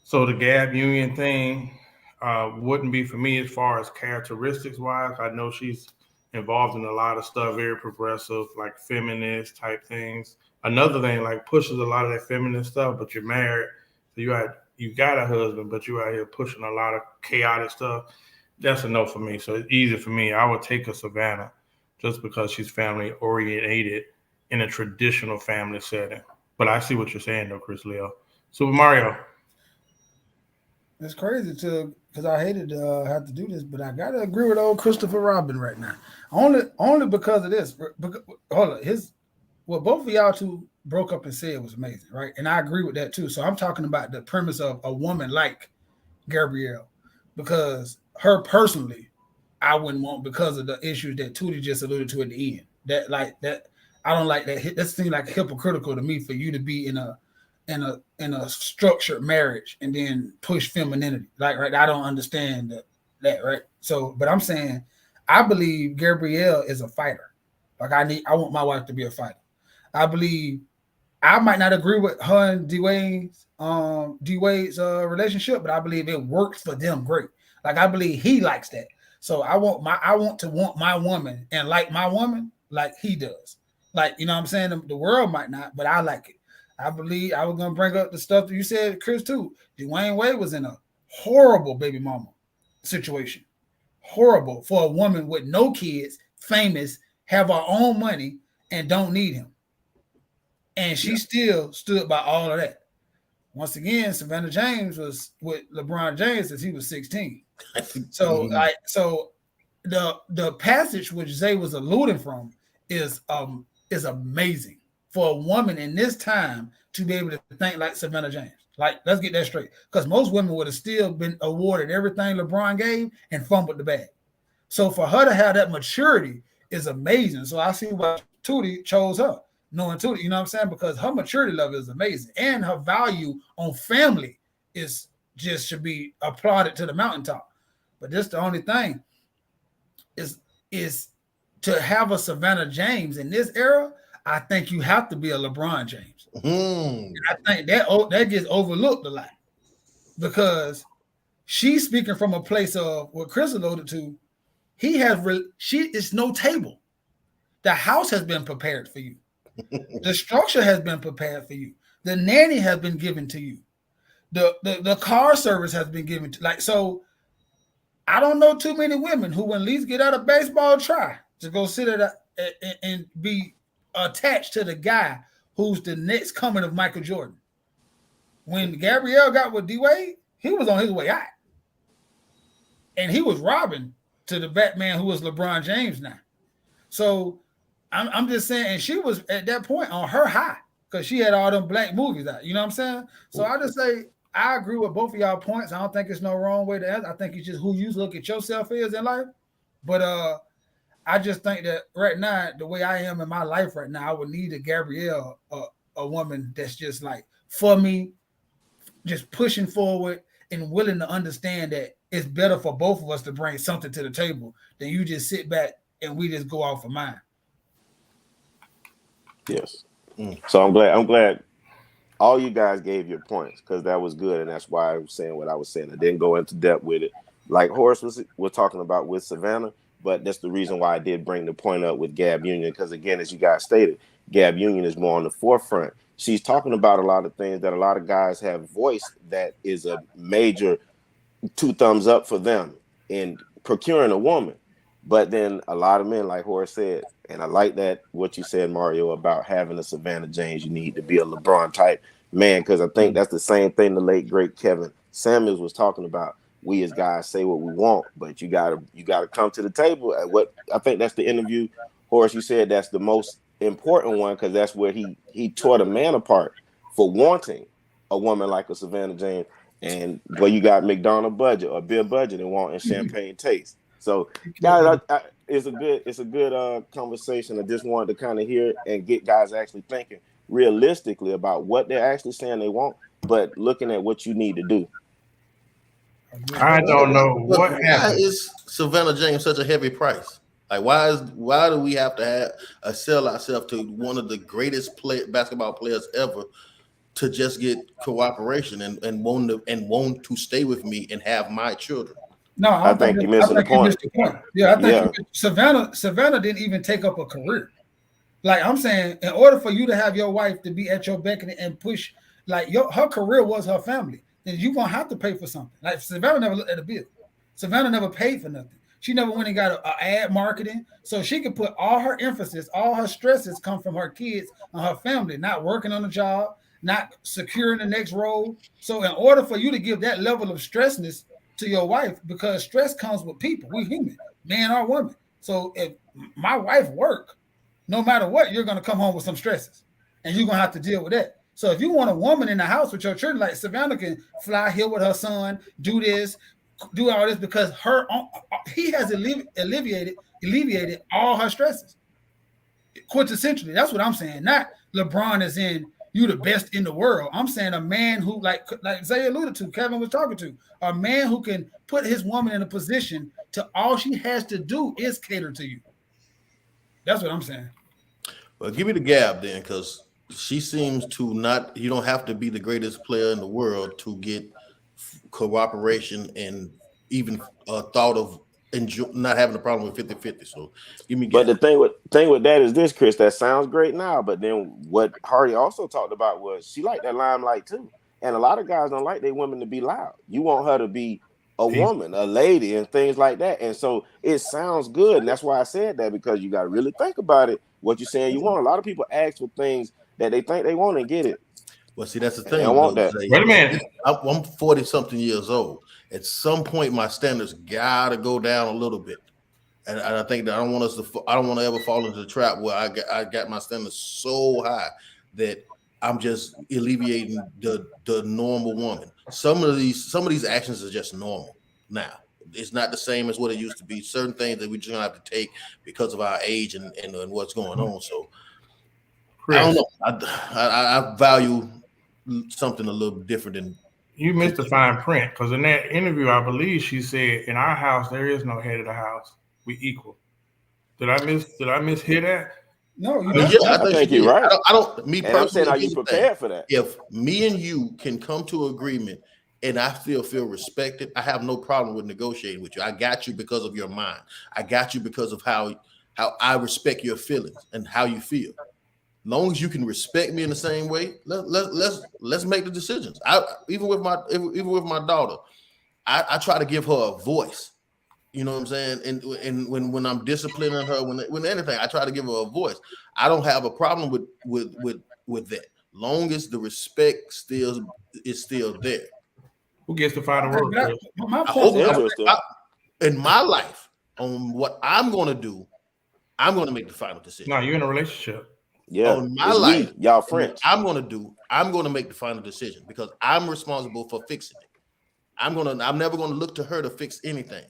so the Gab Union thing wouldn't be for me as far as characteristics wise. I know she's involved in a lot of stuff, very progressive, like feminist type things. Another thing, like pushes a lot of that feminist stuff, but you're married, so you got a husband, but you out here pushing a lot of chaotic stuff. That's a no for me. So it's easy for me. I would take a Savanah just because she's family oriented in a traditional family setting. But I see what you're saying though, Chris Leo. Super Mario. It's crazy too, because I hated to have to do this, but I gotta agree with old Christopher Robin right now. Only because of this. Hold on, what both of y'all two broke up and said was amazing, right? And I agree with that too. So I'm talking about the premise of a woman like Gabrielle, because her personally, I wouldn't want because of the issues that Tootie just alluded to at the end. That I don't like that. That seems like hypocritical to me for you to be in a structured marriage and then push femininity. Like, right, I don't understand that, right? So, but I'm saying I believe Gabrielle is a fighter. Like I want my wife to be a fighter. I believe I might not agree with her and D-Wade's relationship, but I believe it works for them great. Like I believe he likes that. So I want my woman and like my woman like he does. Like, you know what I'm saying? The world might not, but I like it. I believe I was gonna bring up the stuff that you said, Chris, too. Dwayne Wade was in a horrible baby mama situation. Horrible for a woman with no kids, famous, have her own money, and don't need him. And she still stood by all of that. Once again, Savanah James was with LeBron James since he was 16. So the passage which Zay was alluding from is amazing for a woman in this time to be able to think like Savanah James. Like, let's get that straight. Because most women would have still been awarded everything LeBron gave and fumbled the bag. So for her to have that maturity is amazing. So I see why Tootie chose her. Knowing Tootie, you know what I'm saying? Because her maturity level is amazing. And her value on family is just should be applauded to the mountaintop. But this the only thing is to have a Savanah James in this era. I think you have to be a LeBron James. I think that gets overlooked a lot because she's speaking from a place of what Chris alluded to. It's no table. The house has been prepared for you. The structure has been prepared for you. The nanny has been given to you. The car service has been given to so. I don't know too many women who, when at least get out of baseball, try to go sit and be attached to the guy who's the next coming of Michael Jordan. When Gabrielle got with D-Wade, he was on his way out. And he was robbing to the Batman who was LeBron James now. So I'm just saying, and she was at that point on her high because she had all them black movies out. You know what I'm saying? So I just say, I agree with both of y'all points. I don't think it's no wrong way to answer. I think it's just who you look at yourself is in life. But I just think that right now, the way I am in my life right now, I would need a Gabrielle, a woman that's just like for me, just pushing forward and willing to understand that it's better for both of us to bring something to the table than you just sit back and we just go off of mine. Yes. So I'm glad all you guys gave your points because that was good, and that's why I was saying what I was saying. I didn't go into depth with it, like Horace was talking about with Savanah, but that's the reason why I did bring the point up with Gab Union because, again, as you guys stated, Gab Union is more on the forefront. She's talking about a lot of things that a lot of guys have voiced that is a major 2 thumbs up for them in procuring a woman. But then a lot of men, like Horace said, and I like that what you said, Mario, about having a Savanah James. You need to be a LeBron type man, because I think that's the same thing the late great Kevin Samuels was talking about. We as guys say what we want, but you gotta come to the table. What I think that's the interview, Horace, you said that's the most important one because that's where he tore the man apart for wanting a woman like a Savanah James, and where you got McDonald budget or Bill budget and wanting champagne taste. So guys, it's a good conversation. I just wanted to kind of hear and get guys actually thinking realistically about what they're actually saying they want but looking at what you need to do. I don't know what Why happened. is Savanah James such a heavy price? Like, why do we have to sell ourselves to one of the greatest basketball players ever to just get cooperation and want to stay with me and have my children? No, I think you're missing the point. Yeah, I think Savanah didn't even take up a career. Like I'm saying, in order for you to have your wife to be at your beck and push, like her career was her family, then you're gonna have to pay for something. Like Savanah never looked at a bill. Savanah never paid for nothing. She never went and got a ad marketing, so she could put all her emphasis, all her stresses come from her kids and her family, not working on a job, not securing the next role. So in order for you to give that level of stressness to your wife, because stress comes with people, we human, man or woman. So if my wife work, no matter what, you're going to come home with some stresses and you're going to have to deal with that. So if you want a woman in the house with your children, like Savanah can fly here with her son, do this, do all this, because he has alleviated all her stresses. Quintessentially, that's what I'm saying. Not LeBron is in you the best in the world. I'm saying a man who, like Zay alluded to, Kevin was talking to, a man who can put his woman in a position to all she has to do is cater to you. That's what I'm saying. Well, give me the Gab then, because she seems to not. You don't have to be the greatest player in the world to get cooperation and even thought of not having a problem with 50-50. So give me Gab. But the thing with that is this, Chris, that sounds great now, but then what Hardy also talked about was she liked that limelight too. And a lot of guys don't like their women to be loud. You want her to be a woman, a lady, and things like that. And so it sounds good. And that's why I said that, because you got to really think about it, what you're saying you want. A lot of people ask for things that they think they want and get it. Well, see, that's the thing. I want that. Wait a minute. I'm 40-something years old. At some point, my standards gotta go down a little bit, and I think that I don't want to ever fall into the trap where I got my standards so high that I'm just alleviating the normal woman. Some of these actions are just normal now. It's not the same as what it used to be. Certain things that we just gonna have to take because of our age and what's going on. So Chris, I don't know. I value something a little different than. You missed the fine print, because in that interview, I believe she said, "In our house, there is no head of the house. We equal." Did I mishear that? No, I think you're right. I don't. Me personally, I'm saying, are you prepared for that? If me and you can come to an agreement and I still feel respected, I have no problem with negotiating with you. I got you because of your mind. I got you because of how I respect your feelings and how you feel. Long as you can respect me in the same way, let's make the decisions. Even with my daughter, I try to give her a voice. You know what I'm saying? And when I'm disciplining her, when anything, I try to give her a voice. I don't have a problem with that, long as the respect is still there. Who gets the final word? In my life, on what I'm going to do, I'm going to make the final decision. No, you're in a relationship. Yeah, on my life, y'all friends. I'm going to make the final decision because I'm responsible for fixing it. I'm never going to look to her to fix anything.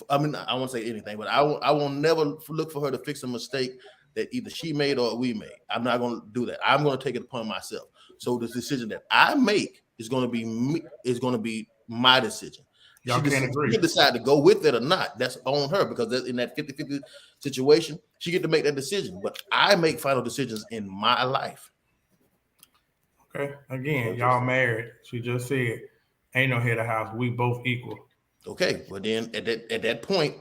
I mean, I won't say anything, but I will never look for her to fix a mistake that either she made or we made. I'm not going to do that. I'm going to take it upon myself. So the decision that I make is going to be my decision. Y'all can't agree. She can decide to go with it or not. That's on her, because in that 50-50 situation, she get to make that decision. But I make final decisions in my life. Okay. Again, y'all married. She just said, ain't no head of house. We both equal. Okay. Well, then at that point,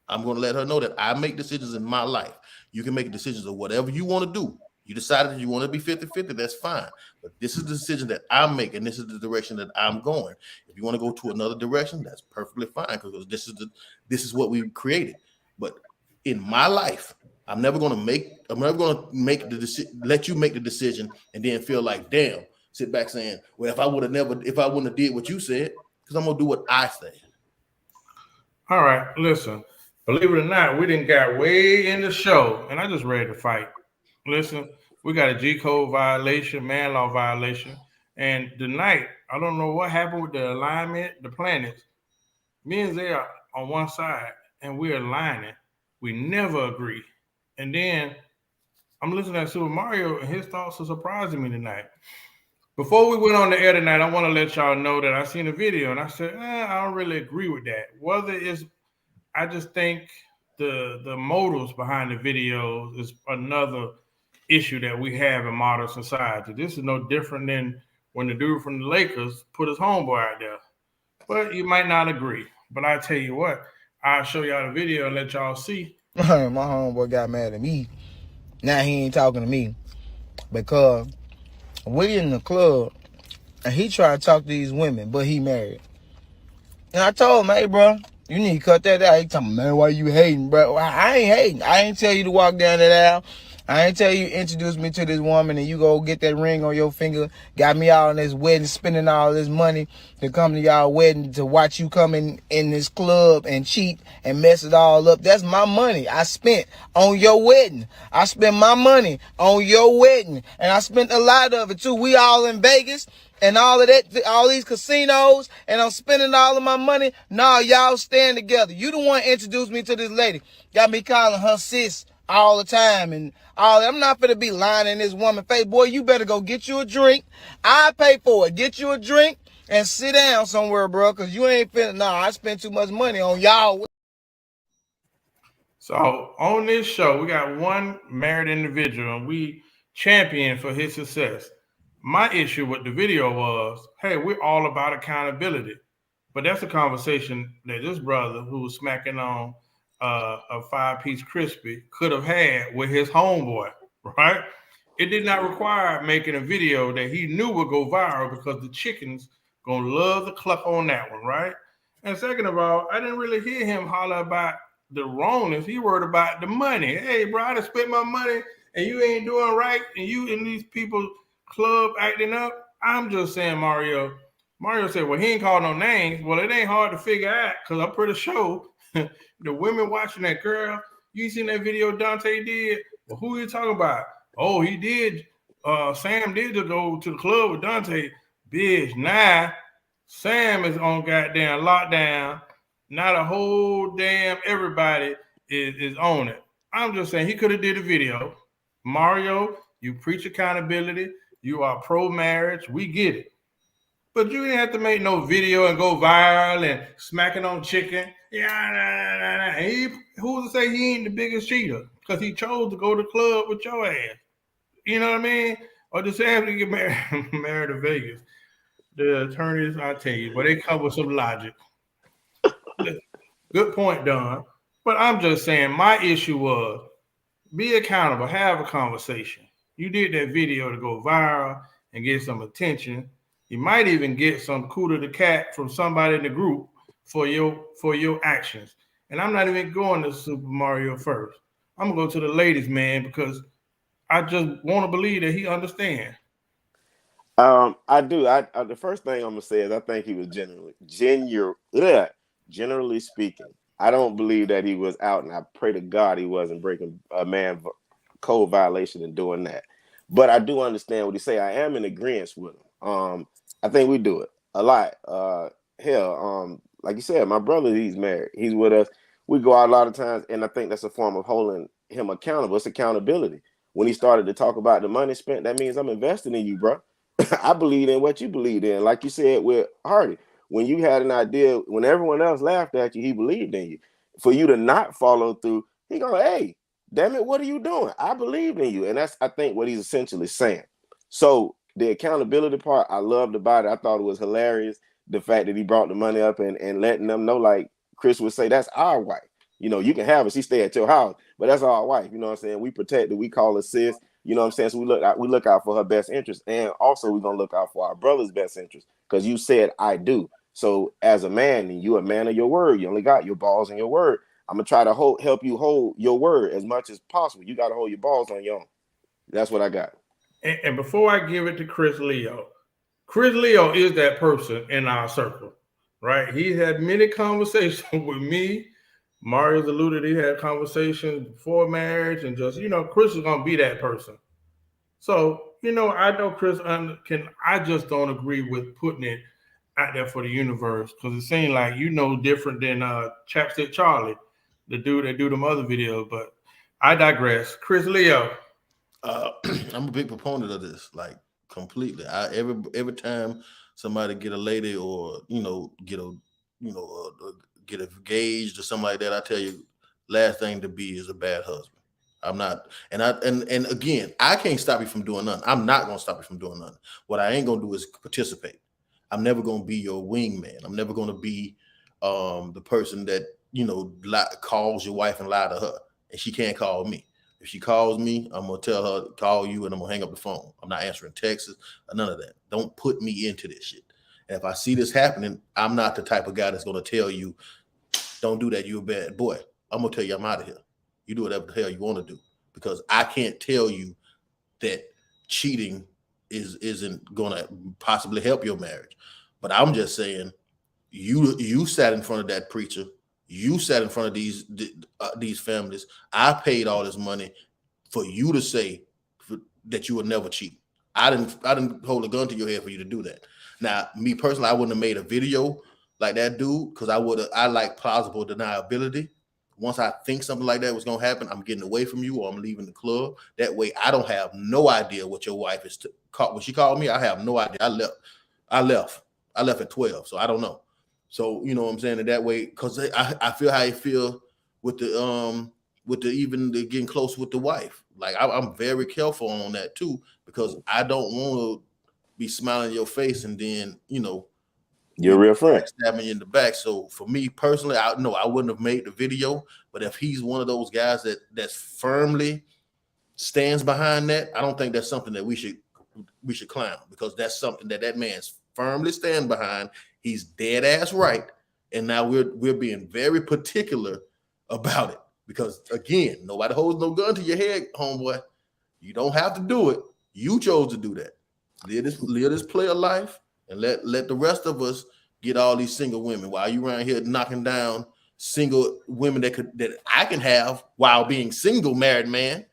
I'm going to let her know that I make decisions in my life. You can make decisions of whatever you want to do. You decided you want to be 50-50, that's fine. But this is the decision that I'm making. This is the direction that I'm going. If you want to go to another direction, that's perfectly fine, because this is what we created. But in my life, I'm never going to make the decision, let you make the decision and then feel like, damn, sit back saying, well, if I wouldn't have did what you said, because I'm going to do what I say. All right, listen, believe it or not, we didn't got way in the show, and I just ready to fight. Listen, we got a G-code violation, man law violation, and tonight, I don't know what happened with the alignment, the planets. Me and Zay are on one side, and we're aligning. We never agree. And then I'm listening to Super Mario, and his thoughts are surprising me tonight. Before we went on the air tonight, I want to let y'all know that I seen a video and I said, I don't really agree with that. Whether it's, I just think the motives behind the video is another issue that we have in modern society. This is no different than when the dude from the Lakers put his homeboy out there. But you might not agree. But I tell you what, I'll show y'all the video and let y'all see. My homeboy got mad at me. Now he ain't talking to me because we in the club and he tried to talk to these women, but he married. And I told him, hey, bro, you need to cut that out. He told me, man, why you hating, bro? Well, I ain't hating. I ain't tell you to walk down that aisle. I ain't tell you introduce me to this woman and you go get that ring on your finger. Got me out on this wedding, spending all this money to come to y'all wedding to watch you come in this club and cheat and mess it all up. That's my money I spent on your wedding. I spent my money on your wedding. And I spent a lot of it too. We all in Vegas and all of that, all these casinos, and I'm spending all of my money. Nah, y'all stand together. You the one introduced me to this lady. Got me calling her sis all the time and all that. I'm not gonna be lying in this woman's face. Boy, you better go get you a drink. I pay for it. Get you a drink and sit down somewhere, bro, because you ain't finna. Nah, I spent too much money on y'all. So on this show, we got one married individual and we champion for his success. My issue with the video was, hey, we're all about accountability. But that's a conversation that this brother who was smacking on a 5-piece crispy could have had with his homeboy, right? It did not require making a video that he knew would go viral because the chickens gonna love the cluck on that one, right? And second of all, I didn't really hear him holler about the wrongness. He worried about the money. Hey, bro, I done spent my money and you ain't doing right and you and these people club acting up. I'm just saying, Mario said, well, he ain't called no names. Well, it ain't hard to figure out because I'm pretty sure the women watching that, girl, you seen that video Dante did? Well, who are you talking about? Oh, he did. Sam did to go to the club with Dante. Bitch, now Sam is on goddamn lockdown. Not a whole damn everybody is on it. I'm just saying he could have did a video. Mario, you preach accountability. You are pro-marriage. We get it. But you didn't have to make no video and go viral and smacking on chicken. Yeah, who's to say he ain't the biggest cheater? Because he chose to go to the club with your ass. You know what I mean? Or just have to get married to Vegas. The attorneys, I tell you, but they come with some logic. Good point, Don. But I'm just saying, my issue was be accountable, have a conversation. You did that video to go viral and get some attention. You might even get some coup de the cat from somebody in the group for your actions. And I'm not even going to Super Mario first. I'm gonna go to the ladies, man, because I just want to believe that he understands. I do. I the first thing I'm gonna say is I think he was generally speaking. I don't believe that he was out, and I pray to God he wasn't breaking a man code violation and doing that. But I do understand what he say. I am in agreement with him. I think we do it a lot. Like you said, my brother, he's married. He's with us. We go out a lot of times, and I think that's a form of holding him accountable. It's accountability. When he started to talk about the money spent, that means I'm investing in you, bro. I believe in what you believe in. Like you said with Hardy, when you had an idea, when everyone else laughed at you, he believed in you. For you to not follow through, he go, hey, damn it, what are you doing? I believed in you. And that's, I think, what he's essentially saying. So the accountability part, I loved about it. I thought it was hilarious. The fact that he brought the money up and letting them know, like Chris would say, that's our wife. You know, you can have her. She stay at your house, but that's our wife. You know what I'm saying? We protect her. We call her sis. You know what I'm saying? So we look out for her best interest. And also we're going to look out for our brother's best interest because you said, I do. So as a man, and you a man of your word, you only got your balls in your word. I'm going to try to help you hold your word as much as possible. You got to hold your balls on your own. That's what I got. And before I give it to Chris Leo is that person in our circle, right? He had many conversations with me. Mario's alluded he had conversations before marriage and just, Chris is going to be that person. So, I know Chris I just don't agree with putting it out there for the universe because it seems like different than Chapstick Charlie, the dude that do them other videos. But I digress. Chris Leo. I'm a big proponent of this. Like, completely. Every time somebody get a lady or get engaged or something like that, I tell you, last thing to be is a bad husband. I'm not, and again, I can't stop you from doing nothing. I'm not gonna stop you from doing nothing. What I ain't gonna do is participate. I'm never gonna be your wingman. I'm never gonna be the person that calls your wife and lie to her, and she can't call me. If she calls me, I'm gonna tell her to call you, and I'm gonna hang up the phone. I'm not answering texts or none of that. Don't put me into this shit. And if I see this happening, I'm not the type of guy that's gonna tell you, don't do that, you're a bad boy. I'm gonna tell you I'm out of here. You do whatever the hell you want to do, because I can't tell you that cheating isn't gonna possibly help your marriage. But I'm just saying, you sat in front of that preacher. You sat in front of these families. I paid all this money for you to say that you would never cheat. I didn't hold a gun to your head for you to do that. Now, me personally, I wouldn't have made a video like that dude, because I like plausible deniability. Once I think something like that was gonna happen, I'm getting away from you, or I'm leaving the club. That way, I don't have no idea what your wife is called. When she called me, I have no idea. I left at 12, so I don't know. So you know what I'm saying. And that way, because I feel how you feel with the getting close with the wife. Like I'm very careful on that too, because I don't want to be smiling in your face and then you're a real friend stabbing you in the back. So for me personally, I wouldn't have made the video. But if he's one of those guys that's firmly stands behind that, I don't think that's something that we should clown, because that's something that man's firmly stand behind. He's dead ass right. And now we're being very particular about it, because again, nobody holds no gun to your head, homeboy. You don't have to do it. You chose to do that. Live this player life, and let the rest of us get all these single women, while you around here knocking down single women that I can have while being single married man.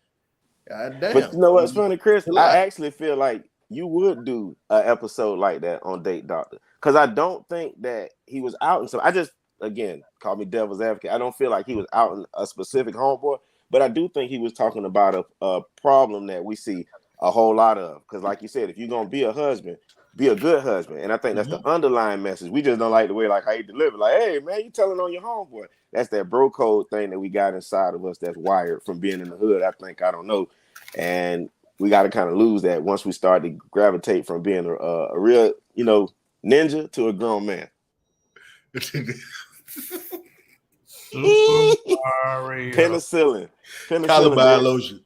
God damn. But you know what's funny, Chris? I actually feel like you would do an episode like that on Date Doctor, because I don't think that he was out. And so I just, again, call me devil's advocate, I don't feel like he was out in a specific homeboy, but I do think he was talking about a problem that we see a whole lot of. Because like you said, if you're gonna be a husband, be a good husband. And I think that's the underlying message. We just don't like the way how you deliver. Like, hey man, you telling on your homeboy. That's that bro code thing that we got inside of us that's wired from being in the hood. I don't know. And we got to kind of lose that once we start to gravitate from being a real, ninja to a grown man. Penicillin. Columbine lotion.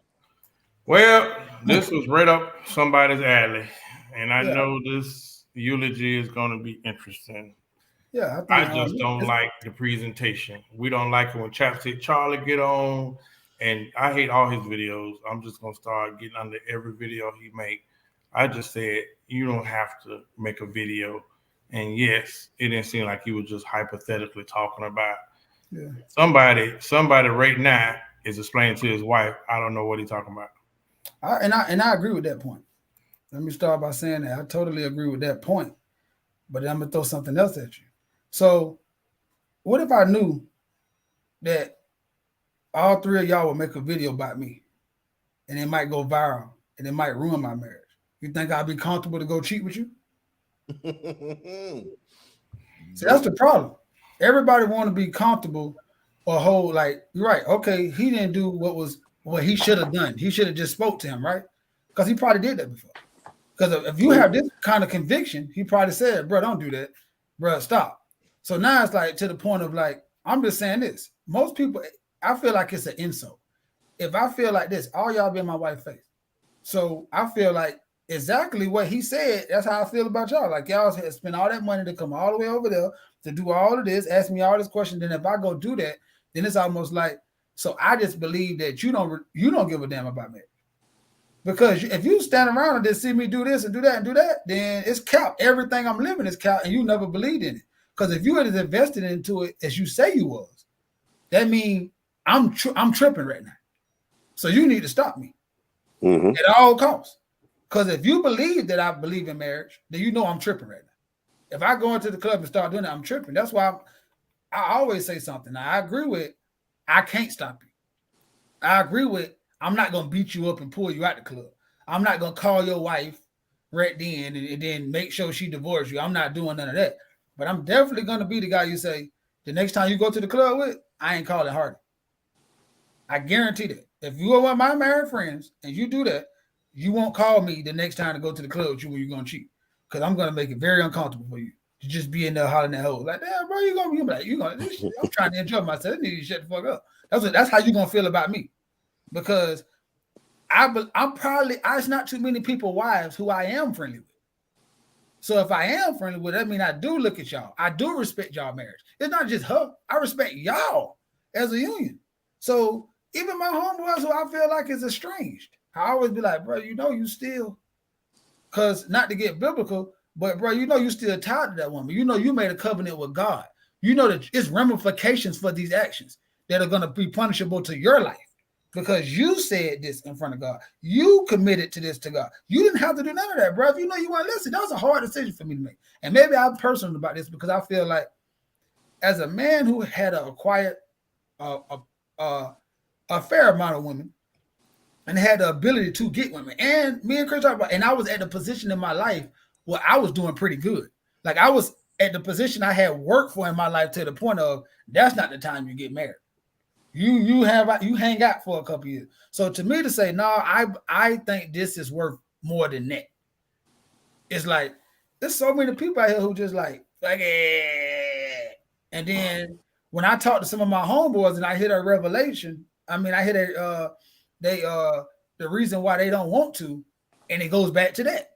Well, this was right up somebody's alley, and I know this eulogy is going to be interesting. Yeah, I just don't like the presentation. We don't like it when Chapstick Charlie get on, and I hate all his videos. I'm just going to start getting under every video he make. I just said, you don't have to make a video. And yes, it didn't seem like he was just hypothetically talking about somebody right now is explaining to his wife, I don't know what he's talking about. I agree with that point. Let me start by saying that I totally agree with that point. But I'm gonna throw something else at you. So, what if I knew that all three of y'all would make a video about me, and it might go viral, and it might ruin my marriage? You think I'd be comfortable to go cheat with you? See, that's the problem. Everybody want to be comfortable or hold like, you're right. Okay, he didn't do what he should have done. He should have just spoke to him, right? Because he probably did that before. Because if you have this kind of conviction, he probably said, bro, don't do that. Bro, stop. So now it's like to the point of like, I'm just saying this. Most people, I feel like it's an insult. If I feel like this, all y'all be in my wife's face. So I feel like exactly what he said, that's how I feel about y'all. Like y'all spend all that money to come all the way over there to do all of this, ask me all this questions. Then if I go do that, then it's almost like, so I just believe that you don't give a damn about me. Because if you stand around and just see me do this and do that and do that, then it's count. Everything I'm living is count, and you never believed in it. Because if you had invested into it as you say you was, that means I'm tripping right now. So you need to stop me at all costs. Because if you believe that I believe in marriage, then you know I'm tripping right now. If I go into the club and start doing that, I'm tripping. That's why I always say something. Now, I agree with I can't stop you. I agree with I'm not going to beat you up and pull you out the club. I'm not going to call your wife right then and then make sure she divorced you. I'm not doing none of that. But I'm definitely gonna be the guy you say the next time you go to the club with, I ain't calling Hardy. I guarantee that. If you are one of my married friends and you do that, you won't call me the next time to go to the club with you when you're gonna cheat. Because I'm gonna make it very uncomfortable for you to just be in there hollering that hole. Like, damn, bro, you be like, I'm trying to enjoy myself. I need to shut the fuck up. That's how you're gonna feel about me. Because it's not too many people wives who I am friendly with. So if I am friendly with, that means I do look at y'all. I do respect y'all marriage. It's not just her. I respect y'all as a union. So even my homeboys who I feel like is estranged, I always be like, bro, you still, because not to get biblical, but bro, you still tied to that woman. You made a covenant with God. You know that it's ramifications for these actions that are going to be punishable to your life because you said this in front of God. You committed to this to God. You didn't have to do none of that, bro. If you know you want to listen, that was a hard decision for me to make. And maybe I'm personal about this because I feel like as a man who had acquired a fair amount of women and had the ability to get women. And me and Chris talked about, and I was at the position in my life where I was doing pretty good. Like I was at the position I had worked for in my life to the point of that's not the time you get married. You hang out for a couple years. So to me to say, no, I think this is worth more than that. It's like there's so many people out here who just like and then when I talk to some of my homeboys and I hear a revelation, I hear the reason why they don't want to, and it goes back to that.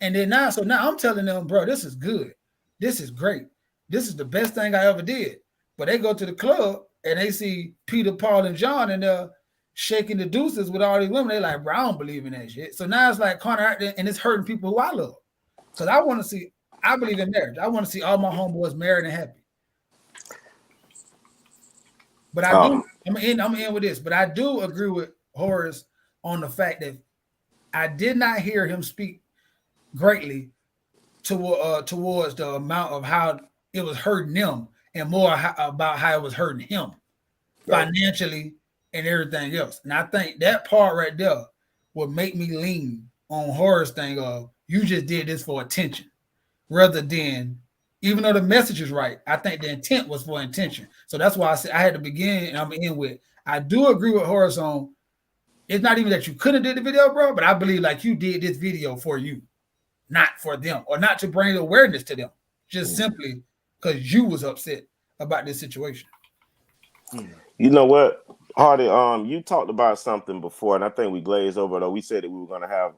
And then now I'm telling them, bro, this is good. This is great. This is the best thing I ever did. But they go to the club and they see Peter, Paul, and John, and they're shaking the deuces with all these women. They're like, bro, I don't believe in that shit. So now it's like Connor out there, and it's hurting people who I love. Because I believe in marriage. I want to see all my homeboys married and happy. But I'm in with this. But I do agree with Horace on the fact that I did not hear him speak greatly towards the amount of how it was hurting them and more about how it was hurting him financially and everything else. And I think that part right there would make me lean on Horace thing of you just did this for attention rather than, even though the message is right, I think the intent was for intention. So that's why I said I had to begin and I'm in with. I do agree with Horace on it's not even that you couldn't did the video, bro, but I believe like you did this video for you, not for them, or not to bring awareness to them, just simply because you was upset about this situation. You know what, Hardy? You talked about something before, and I think we glazed over though. We said that we were gonna have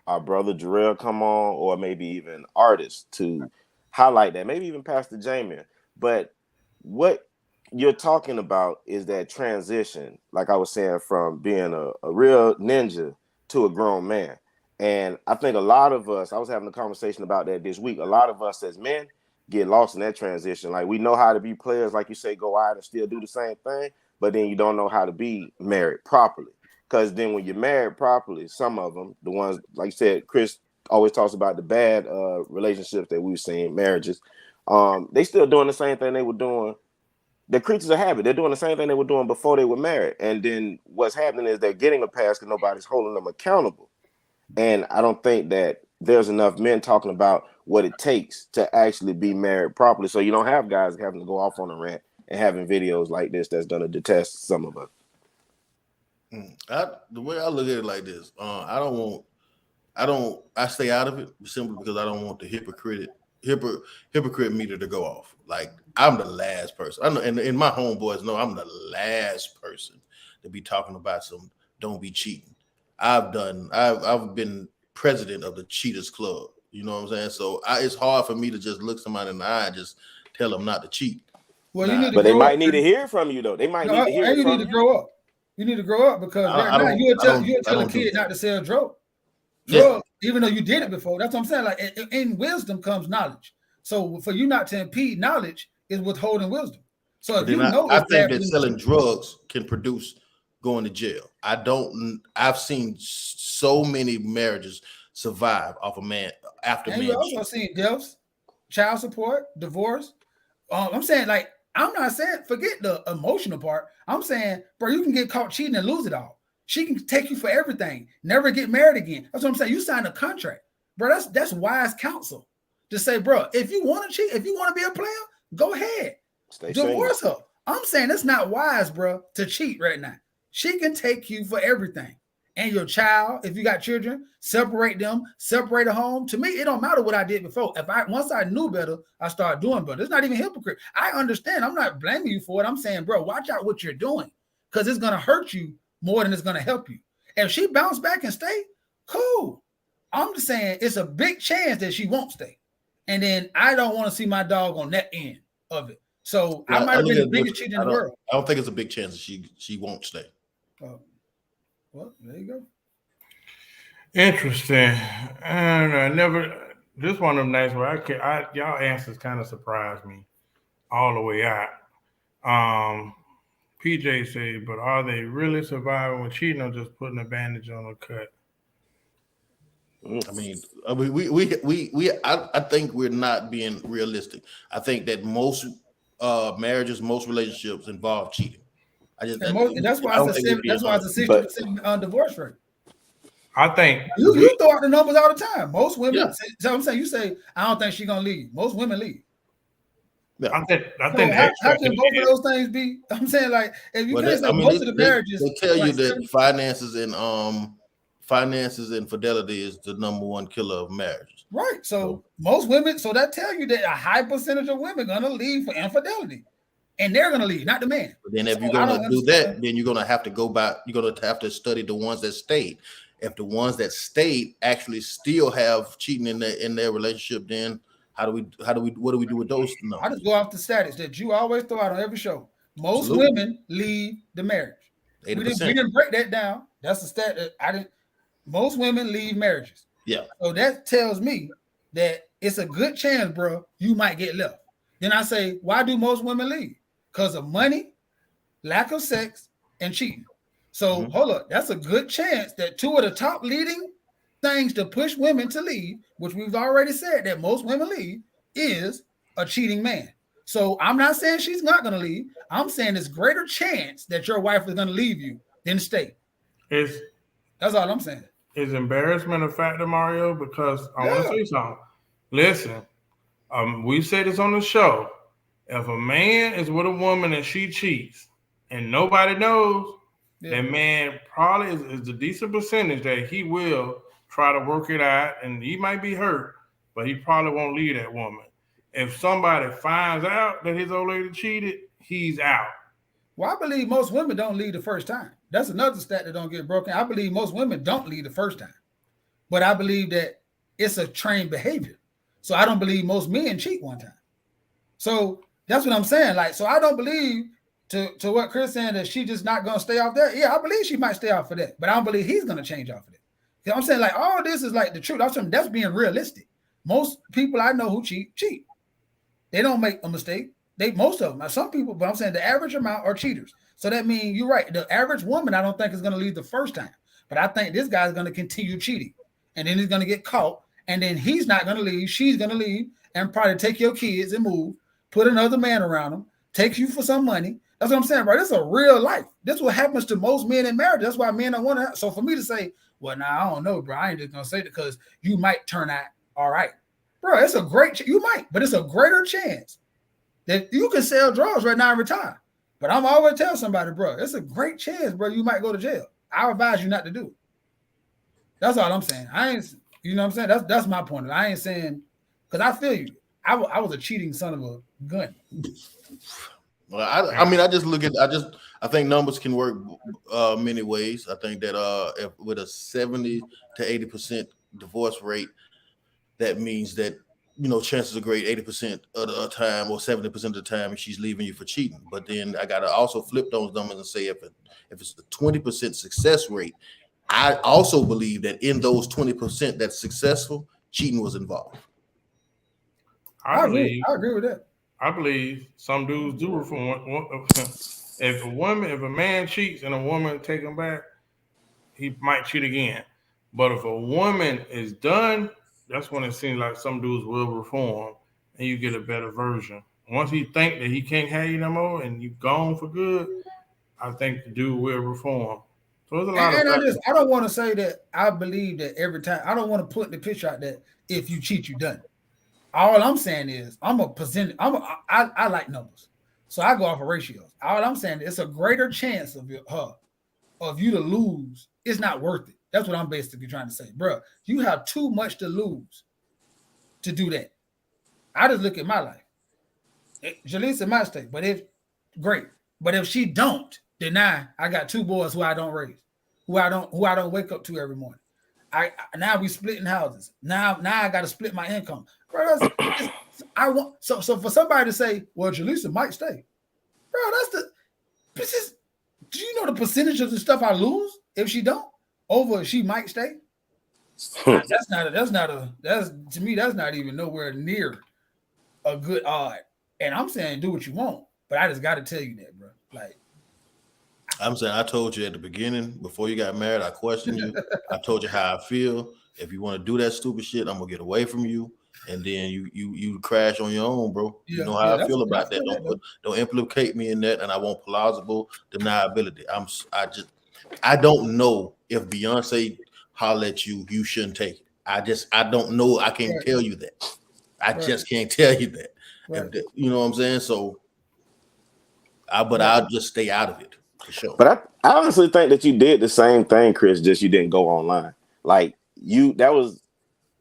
our brother Jarrell come on, or maybe even artists to highlight that, maybe even Pastor Jamin. But what you're talking about is that transition, like I was saying, from being a real ninja to a grown man. And I think a lot of us, I was having a conversation about that this week, a lot of us as men get lost in that transition. Like we know how to be players, like you say, go out and still do the same thing, but then you don't know how to be married properly. Because then when you're married properly, some of them, the ones, like you said, Chris always talks about the bad relationships that we've seen, marriages, they still doing the same thing they were doing. They're creatures of habit. They're doing the same thing they were doing before they were married. And then what's happening is they're getting a pass because nobody's holding them accountable. And I don't think that there's enough men talking about what it takes to actually be married properly. So you don't have guys having to go off on a rant and having videos like this that's going to detest some of us. The way I look at it like this, I stay out of it simply because I don't want the hypocrite meter to go off. Like I'm the last person. I know, and my homeboys know I'm the last person to be talking about some don't be cheating. I've been president of the Cheaters Club. You know what I'm saying? So it's hard for me to just look somebody in the eye and just tell them not to cheat. Well, but they might need to hear from you though. They might need to hear. You need to grow up. You need to grow up because you'll tell a kid not to sell drugs. Even though you did it before. That's what I'm saying. Like in wisdom comes knowledge. So for you not to impede knowledge is withholding wisdom. So if I think that selling drugs can produce going to jail. I've seen so many marriages survive off a man after marriage. You also seen deaths, child support, divorce. I'm saying, like, I'm not saying forget the emotional part. I'm saying, bro, you can get caught cheating and lose it all. She can take you for everything. Never get married again. That's what I'm saying. You signed a contract, bro. That's wise counsel to say, bro, if you want to cheat, if you want to be a player, go ahead. Divorce her. I'm saying it's not wise, bro, to cheat right now. She can take you for everything. And your child, if you got children, separate them, separate a home. To me, it don't matter what I did before. Once I knew better, I started doing better. It's not even hypocrite. I understand. I'm not blaming you for it. I'm saying, bro, watch out what you're doing because it's going to hurt you more than it's going to help you. If she bounce back and stay, cool. I'm just saying it's a big chance that she won't stay. And then I don't want to see my dog on that end of it. So I might have been the biggest cheater in the world. I don't think it's a big chance that she won't stay. Well, there you go. Interesting. And this one of them nights where y'all answers kind of surprised me all the way out. PJ said, but are they really surviving with cheating or just putting a bandage on a cut? I mean, I think we're not being realistic. I think that most marriages, most relationships involve cheating. That's why it's a 60% divorce rate. I think you throw out the numbers all the time. Most women, so I'm saying, you say, I don't think she's gonna leave. Most women leave. Yeah. I think how can both of those things be? I'm saying, like, if you can't say most of the marriages, they tell you that finances and fidelity is the number one killer of marriages. Right. So most women, so that tell you that a high percentage of women are gonna leave for infidelity. And they're gonna leave, not the man. But then if you're gonna do that, then you're gonna have to go back, you're gonna have to study the ones that stayed. If the ones that stayed actually still have cheating in their relationship, then what do we do with those? No. I just go off the status that you always throw out on every show. Most women leave the marriage. 80%. We didn't break that down. That's a stat that most women leave marriages. Yeah. So that tells me that it's a good chance, bro, you might get left. Then I say, why do most women leave? Because of money, lack of sex, and cheating. So hold up, that's a good chance that two of the top leading things to push women to leave, which we've already said that most women leave, is a cheating man. So I'm not saying she's not going to leave. I'm saying there's greater chance that your wife is going to leave you than stay. That's all I'm saying. Is embarrassment a factor, Mario? Because I want to say something. Listen, we said this on the show. If a man is with a woman and she cheats and nobody knows, that man probably is a decent percentage that he will try to work it out, and he might be hurt, but he probably won't leave that woman. If somebody finds out that his old lady cheated, he's out. Well, I believe most women don't leave the first time. That's another stat that don't get broken. I believe most women don't leave the first time. But I believe that it's a trained behavior. So I don't believe most men cheat one time. So that's what I'm saying. Like, so I don't believe to what Chris saying that she just not going to stay off that. Yeah, I believe she might stay off for that. But I don't believe he's going to change off of that. You know what I'm saying? Like, all this is like the truth. I'm saying that's being realistic. Most people I know who cheat. They don't make a mistake. Most of them. Now, some people, but I'm saying the average amount are cheaters. So that means you're right. The average woman, I don't think is going to leave the first time. But I think this guy's going to continue cheating. And then he's going to get caught. And then he's not going to leave. She's going to leave and probably take your kids and move, put another man around them, take you for some money. That's what I'm saying, bro. This is a real life. This is what happens to most men in marriage. That's why men don't want to. So for me to say, well, nah, I don't know, bro. I ain't just going to say it because you might turn out all right. Bro, it's a great you might, but it's a greater chance that you can sell drugs right now and retire. But I'm always tell somebody, bro, it's a great chance, bro, you might go to jail. I advise you not to do it. That's all I'm saying. I ain't, you know what I'm saying? That's my point. I ain't saying, because I feel you. I was a cheating son of a gun. Well, I mean, I think numbers can work many ways. I think that if with a 70 to 80% divorce rate, that means that, you know, chances are great 80% of the time or 70% of the time she's leaving you for cheating. But then I got to also flip those numbers and say if it's a 20% success rate, I also believe that in those 20% that's successful, cheating was involved. I agree with that. I believe some dudes do reform. If a man cheats and a woman take him back, he might cheat again. But if a woman is done, that's when it seems like some dudes will reform and you get a better version. Once he think that he can't have you no more and you gone for good, I think the dude will reform. So there's a lot of I don't want to say that I believe that every time. I don't want to put the picture out that if you cheat, you done. All I'm saying is I like numbers, so I go off of ratios. All I'm saying is it's a greater chance of you to lose. It's not worth it. That's what I'm basically trying to say, bro. You have too much to lose to do that. I just look at my life. Jaleesa might stay, but if she don't, then I got two boys who I don't raise, who I don't wake up to every morning. Now we splitting houses. Now I got to split my income, bro. So for somebody to say, well, Jaleesa might stay, bro. Do you know the percentage of the stuff I lose if she don't over if she might stay? That's to me that's not even nowhere near a good odd. And I'm saying do what you want, but I just got to tell you that, bro. Like I'm saying, I told you at the beginning before you got married, I questioned you. I told you how I feel. If you want to do that stupid shit, I'm gonna get away from you, and then you crash on your own, bro. You know how I feel about that. Don't implicate me in that, and I want plausible deniability. I don't know if Beyonce holler at you, you shouldn't take it. I don't know. I can't tell you that. I just can't tell you that. Right. You know what I'm saying? So, I'll just stay out of it for sure. But I honestly think that you did the same thing, Chris. Just you didn't go online. Like that was,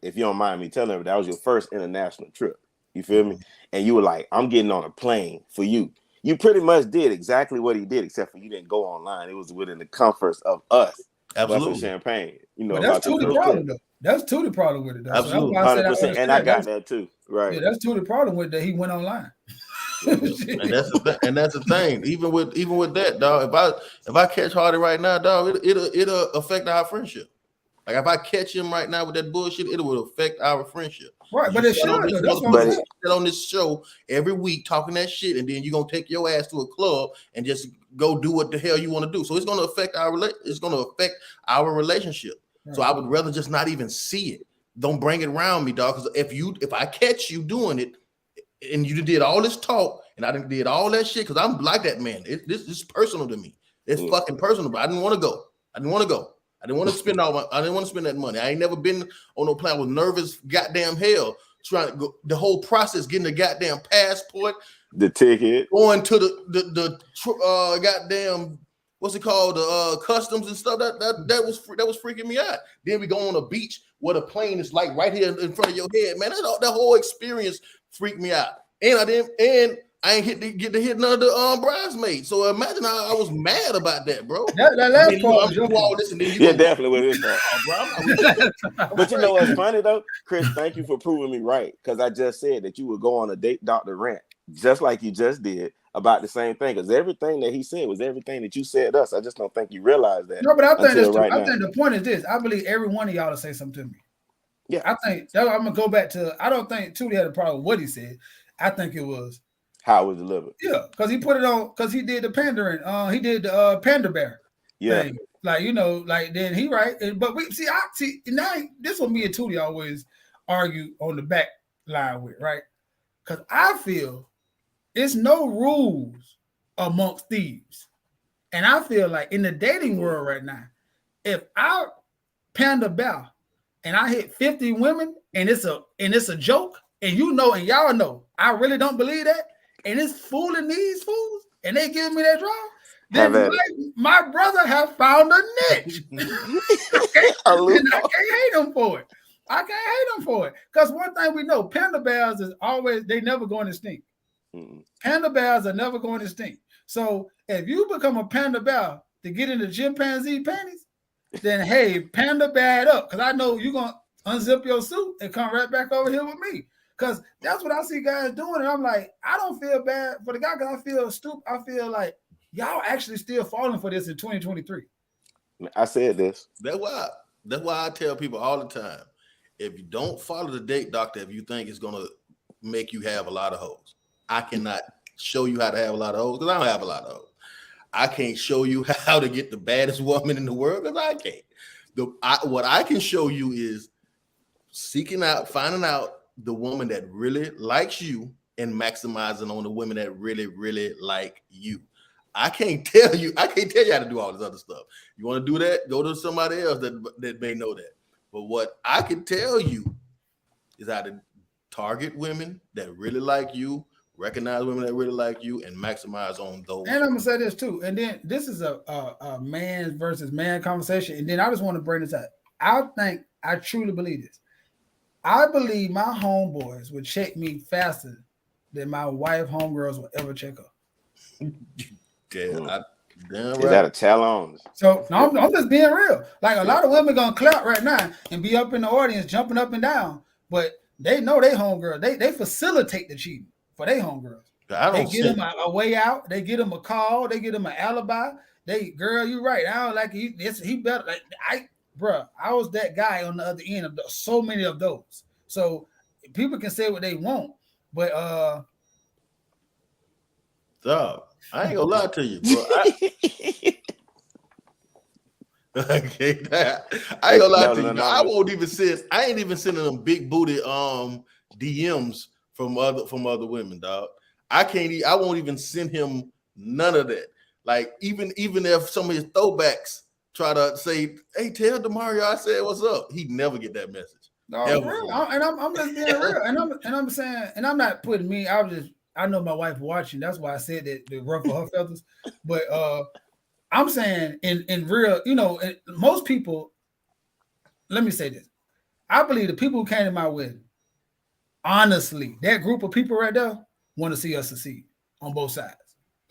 if you don't mind me telling her, that was your first international trip. You feel me? And you were like, I'm getting on a plane for you. You pretty much did exactly what he did, except for you didn't go online. It was within the comforts of us. Absolutely. Champagne. You know, but that's totally the problem though. That's totally the problem with it though. Absolutely. So 100%. And I got that too. Right. Yeah, that's totally the problem with that he went online. and that's the thing. Even with that, dog. If I catch Hardy right now, dog, it'll affect our friendship. Like if I catch him right now with that bullshit, it will affect our friendship. Right, but it should. That's what I'm saying. On this show every week talking that shit, and then you're gonna take your ass to a club and just go do what the hell you want to do. So it's gonna affect our relationship. Right. So I would rather just not even see it. Don't bring it around me, dog. Because if I catch you doing it, and you did all this talk, and I did all that shit, because I'm like that, man. This is personal to me. It's fucking personal, but I didn't want to go. I didn't want to spend I didn't want to spend that money. I ain't never been on no plane. I was nervous, goddamn hell, trying to go the whole process, getting the goddamn passport, the ticket, going to the goddamn what's it called, the customs and stuff. That was freaking me out. Then we go on a beach where the plane is like right here in front of your head, man. That whole experience freaked me out. And I ain't get to hit none of the bridesmaids. So imagine how I was mad about that, bro. That last part was your fault. Yeah, definitely with his fault. But you know what's funny though, Chris? Thank you for proving me right, because I just said that you would go on a date Dr. rant, just like you just did about the same thing. Because everything that he said was everything that you said to us. I just don't think you realize that. No, but I think the point is this: I believe every one of y'all to say something to me. Yeah, I think I'm gonna go back to. I don't think Tootie had a problem with what he said. I think it was how it was delivered. Yeah, because he put it on, because he did the pandering. He did the panda bear. Yeah, thing. Like like then he right. But we see now this what me and Tootie always argue on the back line with, right? Because I feel it's no rules amongst thieves, and I feel like in the dating world right now, if I panda bear and I hit 50 women and it's a joke, and and y'all know I really don't believe that, and it's fooling these fools, and they give me that draw, then my brother have found a niche. I can't hate him for it. Because one thing we know, panda bears is always, they never going extinct. Panda bears are never going extinct. So if you become a panda bear to get into chimpanzee panties, then hey, panda bear it up. Because I know you're going to unzip your suit and come right back over here with me. Because that's what I see guys doing. And I'm like, I don't feel bad for the guy, because I feel stupid. I feel like y'all actually still falling for this in 2023. I said this. That's why I tell people all the time, if you don't follow the date doctor, if you think it's going to make you have a lot of hoes, I cannot show you how to have a lot of hoes, because I don't have a lot of hoes. I can't show you how to get the baddest woman in the world, because I can't. What I can show you is finding out the woman that really likes you and maximizing on the women that really, really like you. I can't tell you how to do all this other stuff. You want to do that? Go to somebody else that may know that. But what I can tell you is how to target women that really like you, recognize women that really like you, and maximize on those. And I'm gonna say this too. And then this is a man versus man conversation. And then I just want to bring this up. I truly believe this. I believe my homeboys would check me faster than my wife homegirls will ever check her. Damn right. Is that a challenge? So no, I'm just being real. Like a lot of women gonna clap right now and be up in the audience, jumping up and down, but they know they homegirl. They facilitate the cheating for their homegirls. They get them a way out. They get them a call. They get them an alibi. Girl, you right. I don't like he better. Like I was that guy on the other end of so many of those. So people can say what they want, but dog, I ain't gonna lie to you, bro. I ain't gonna lie to you. No. I won't even send. I ain't even sending them big booty DMs from other women, dog. I won't even send him none of that. Like even if some of his throwbacks try to say, "Hey, tell Demario I said what's up," he'd never get that message. No, real. I'm just being real, and I'm saying, and I'm not putting me. I know my wife watching. That's why I said that to ruffle her feathers. But I'm saying in real, most people. Let me say this: I believe the people who came to my wedding, honestly, that group of people right there want to see us succeed on both sides.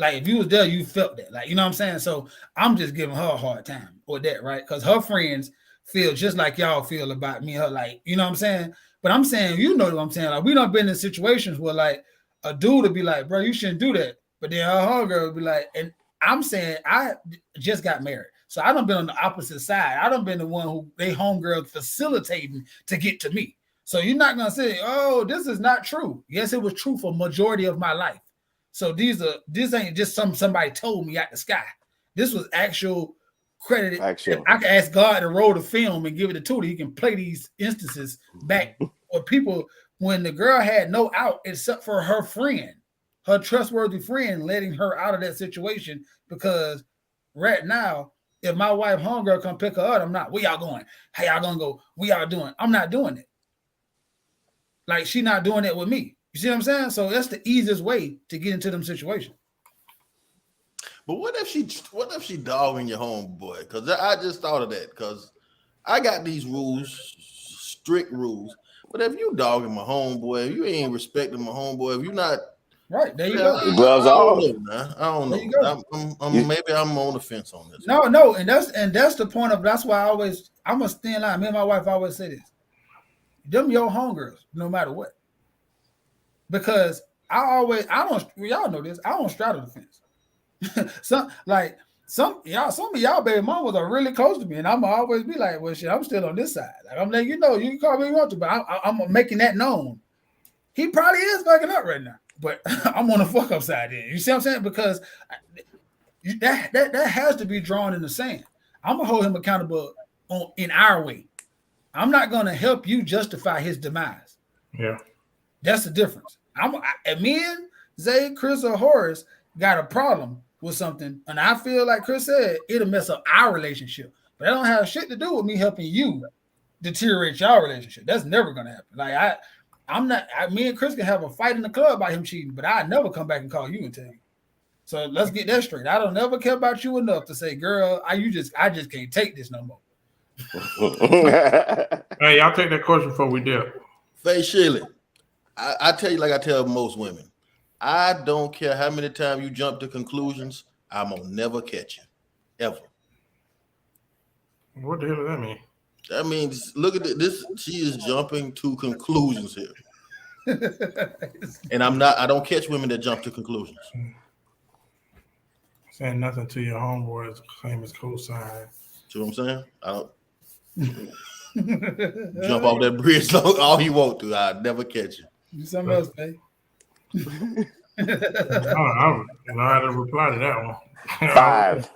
Like if you was there, you felt that. Like, you know what I'm saying? So I'm just giving her a hard time with that, right? Because her friends feel just like y'all feel about me. Her, like, you know what I'm saying? But I'm saying, you know what I'm saying? Like, we done been in situations where like a dude would be like, bro, you shouldn't do that. But then her homegirl would be like, and I'm saying I just got married. So I done been on the opposite side. I done been the one who they homegirl facilitating to get to me. So you're not gonna say, oh, this is not true. Yes, it was true for majority of my life. So this ain't just somebody told me out the sky. This was actual credited. Actual. I can ask God to roll the film and give it to Tootie. He can play these instances back with people when the girl had no out except for her friend, her trustworthy friend, letting her out of that situation. Because right now, if my wife homegirl come pick her up, I'm not. Where y'all going? How y'all gonna go? What y'all doing? I'm not doing it. Like she not doing it with me. You see what I'm saying? So that's the easiest way to get into them situations. But what if she dogging your homeboy? Because I just thought of that. Because I got these rules, strict rules. But if you dogging my homeboy, if you ain't respecting my homeboy, if you're not right, there you go. The gloves off. I don't know. Maybe I'm on the fence on this. No, and that's the point of. That's why I'm gonna stay in line. Me and my wife always say this. Them your homegirls, no matter what. Because y'all know this. I don't straddle the fence. some of y'all baby mamas are really close to me, and I'm always be like, well, shit, I'm still on this side. Like I'm letting you know, you can call me if you want to, but I'm making that known. He probably is fucking up right now, but I'm on the fuck up side then. You see what I'm saying? Because that has to be drawn in the sand. I'm gonna hold him accountable in our way. I'm not gonna help you justify his demise. Yeah. That's the difference. Me and Zay, Chris, or Horace got a problem with something, and I feel like Chris said it'll mess up our relationship. But that don't have shit to do with me helping you deteriorate your relationship. That's never gonna happen. Like me and Chris can have a fight in the club about him cheating, but I never come back and call you and tell you. So let's get that straight. I don't never care about you enough to say, girl, I just can't take this no more. Hey, y'all take that question before we do. Faye Shirley. I tell you like I tell most women, I don't care how many times you jump to conclusions, I'm gonna never catch you, ever. What the hell does that mean? That means, look at this. She is jumping to conclusions here, and I don't catch women that jump to conclusions. Saying nothing to your homeboy is the same as cosign. See what I'm saying? I don't jump off that bridge all you want to. I'll never catch you. Do something else, babe. I don't know how to reply to that one. 5.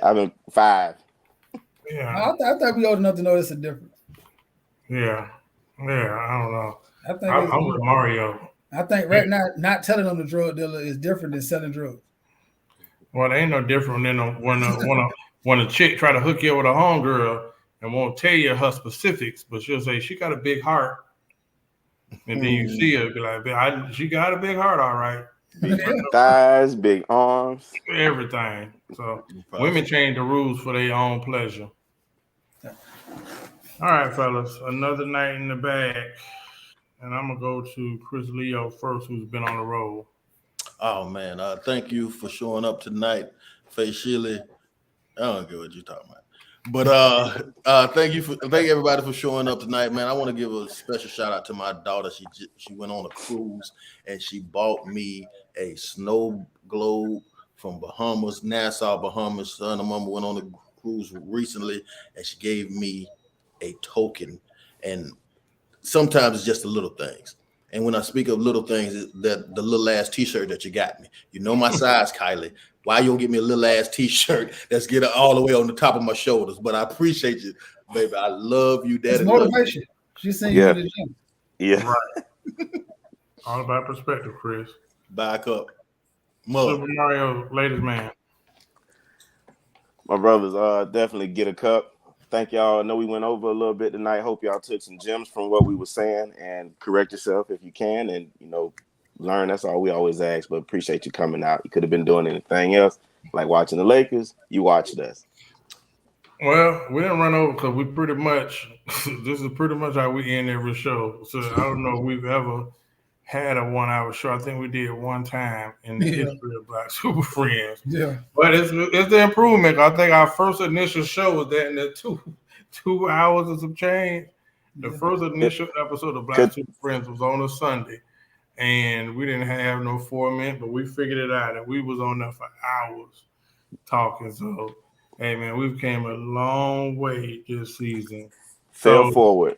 I mean 5. Yeah. I thought we old enough to know this is different. Yeah. I don't know. I think I'm with Mario. I think right now, not telling them the drug dealer is different than selling drugs. Well, it ain't no different than when a chick try to hook you up with a homegirl and won't tell you her specifics, but she'll say she got a big heart, and then you see her be like, she got a big heart, all right. Big thighs, big arms, everything. So women change the rules for their own pleasure. All right, fellas, another night in the bag, and I'm gonna go to Chris Leo first, who's been on the road. Oh man, thank you for showing up tonight, Faye Shirley. I don't get what you're talking about. But thank everybody for showing up tonight, man. I want to give a special shout out to my daughter. She went on a cruise and she bought me a snow globe from Bahamas, Nassau, Bahamas. Son and mama went on a cruise recently, and she gave me a token. And sometimes it's just the little things. And when I speak of little things, that the little ass T-shirt that you got me. You know my size, Kylie. Why you don't get me a little ass T-shirt that's get all the way on the top of my shoulders? But I appreciate you, baby. I love you, Daddy. It's motivation. She's saying you in the gym. Yeah. Right. All about perspective, Chris. Back up. Super Mario, ladies man. My brothers, definitely get a cup. Thank y'all. I know we went over a little bit tonight. Hope y'all took some gems from what we were saying, and correct yourself if you can, and learn. That's all we always ask. But appreciate you coming out. You could have been doing anything else, like watching the Lakers. You watched us. Well, we didn't run over because we pretty much this is pretty much how we end every show. So I don't know if we've ever had a 1 hour show. I think we did one time in the history of Black Super Friends. Yeah. But it's the improvement. I think our first initial show was that in the two hours and some change. The first initial episode of Black Super Friends was on a Sunday. And we didn't have no 4 minutes, but we figured it out. And we was on there for hours talking. So, hey, man, we've came a long way this season. Fell forward.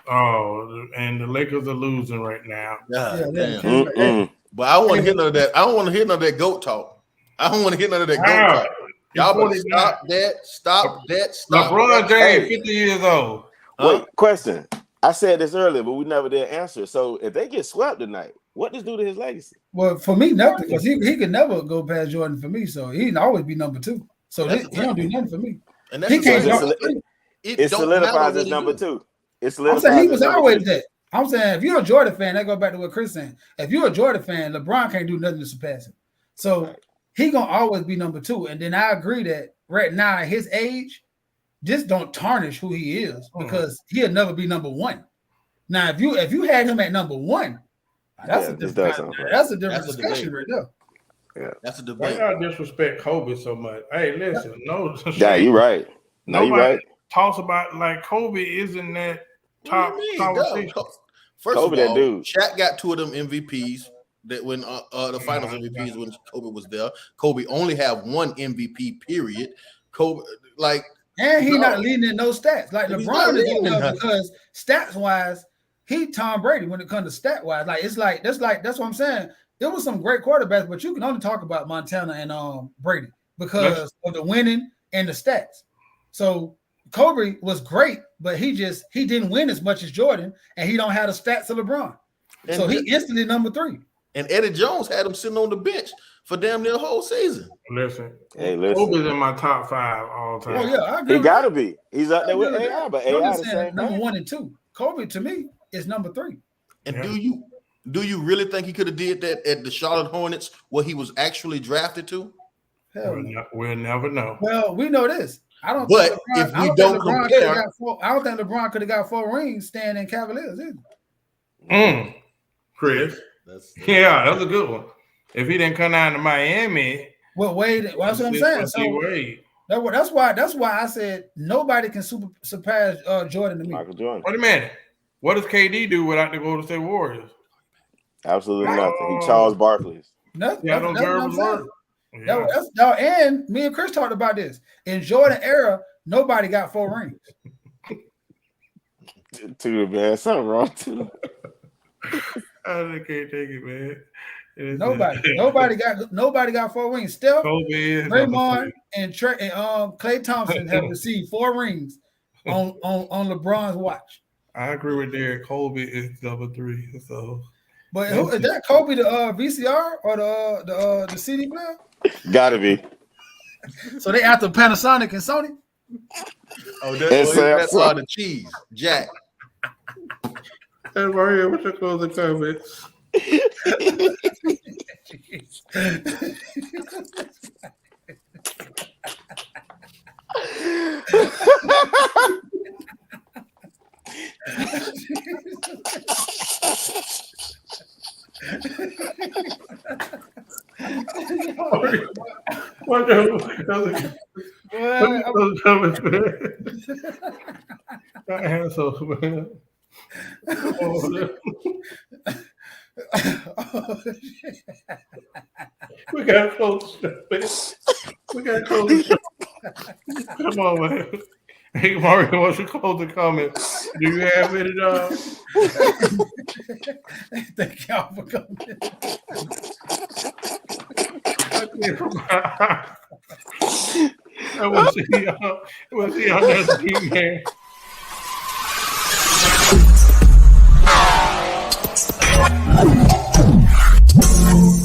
Oh, and the Lakers are losing right now. Damn. But I want to hear none of that. I don't want to hear none of that GOAT talk. I don't want to hear none of that GOAT talk. Y'all better stop that. Stop LeBron James, 50 years old. Wait, question. I said this earlier, but we never did answer. So if they get swept tonight, what does this do to his legacy? Well, for me, nothing, because he could never go past Jordan for me. So he'd always be number 2. So he don't do nothing for me. And that's he can't. It solidifies as number 2. I'm saying he was always that. I'm saying if you're a Jordan fan, that goes back to what Chris saying. If you're a Jordan fan, LeBron can't do nothing to surpass him. So he gonna always be number 2. And then I agree that right now at his age, just don't tarnish who he is, because he'll never be number 1. Now, if you had him at number 1, that's a different discussion right there. Yeah, that's a debate. Why y'all disrespect Kobe so much? Hey, listen, no. Yeah, you're right. No, you're right. Talks about like Kobe isn't that top conversation. First Kobe, of all, that dude. Shaq got 2 of them MVPs that when the finals MVPs when Kobe was there. Kobe only have 1 MVP. Period. Kobe and he not leading in no stats. Like LeBron is doing because stats wise, he Tom Brady when it comes to stat wise. That's what I'm saying. There was some great quarterbacks, but you can only talk about Montana and Brady because of the winning and the stats. So Kobe was great, but he didn't win as much as Jordan, and he don't have the stats of LeBron. And so he instantly number 3. And Eddie Jones had him sitting on the bench for damn near the whole season. Listen. Kobe's in my top 5 all time. Oh yeah, I agree. He gotta be. He's up there with AI, but AI the same number 1 and 2. Kobe to me is number 3. And do you really think he could have did that at the Charlotte Hornets where he was actually drafted to? We'll never know. Well, we know this. I don't think LeBron could have got 4 rings staying in Cavaliers either. Chris. That's a good one. If he didn't come down to Miami, Wade. That's what I'm saying. So that's why I said nobody can surpass Jordan to me. Michael Jordan. Wait a minute. What does KD do without the Golden State Warriors? Absolutely nothing. He Charles Barkley's. Nothing. Yeah, don't deserve his work. And me and Chris talked about this. In Jordan era, nobody got 4 rings. Dude, man, something wrong too. I can't take it, man. Nobody got 4 rings. Steph, Draymond, and Klay Thompson have received 4 rings on LeBron's watch. I agree with Derek. Kobe is number 3. So, but is that Kobe the VCR or the CD player? Gotta be. So they after Panasonic and Sony? Oh, It's that's Samsung. all the cheese. Jack. Hey, Maria, what's your closing comments? What's your closing comments, man? That asshole, man. We gotta close the show, man. We gotta close the show. Come on, man. Hey, Mario, what's your closing comment? Do you have any, Thank y'all for coming. I will see y'all. We'll see y'all next week, man.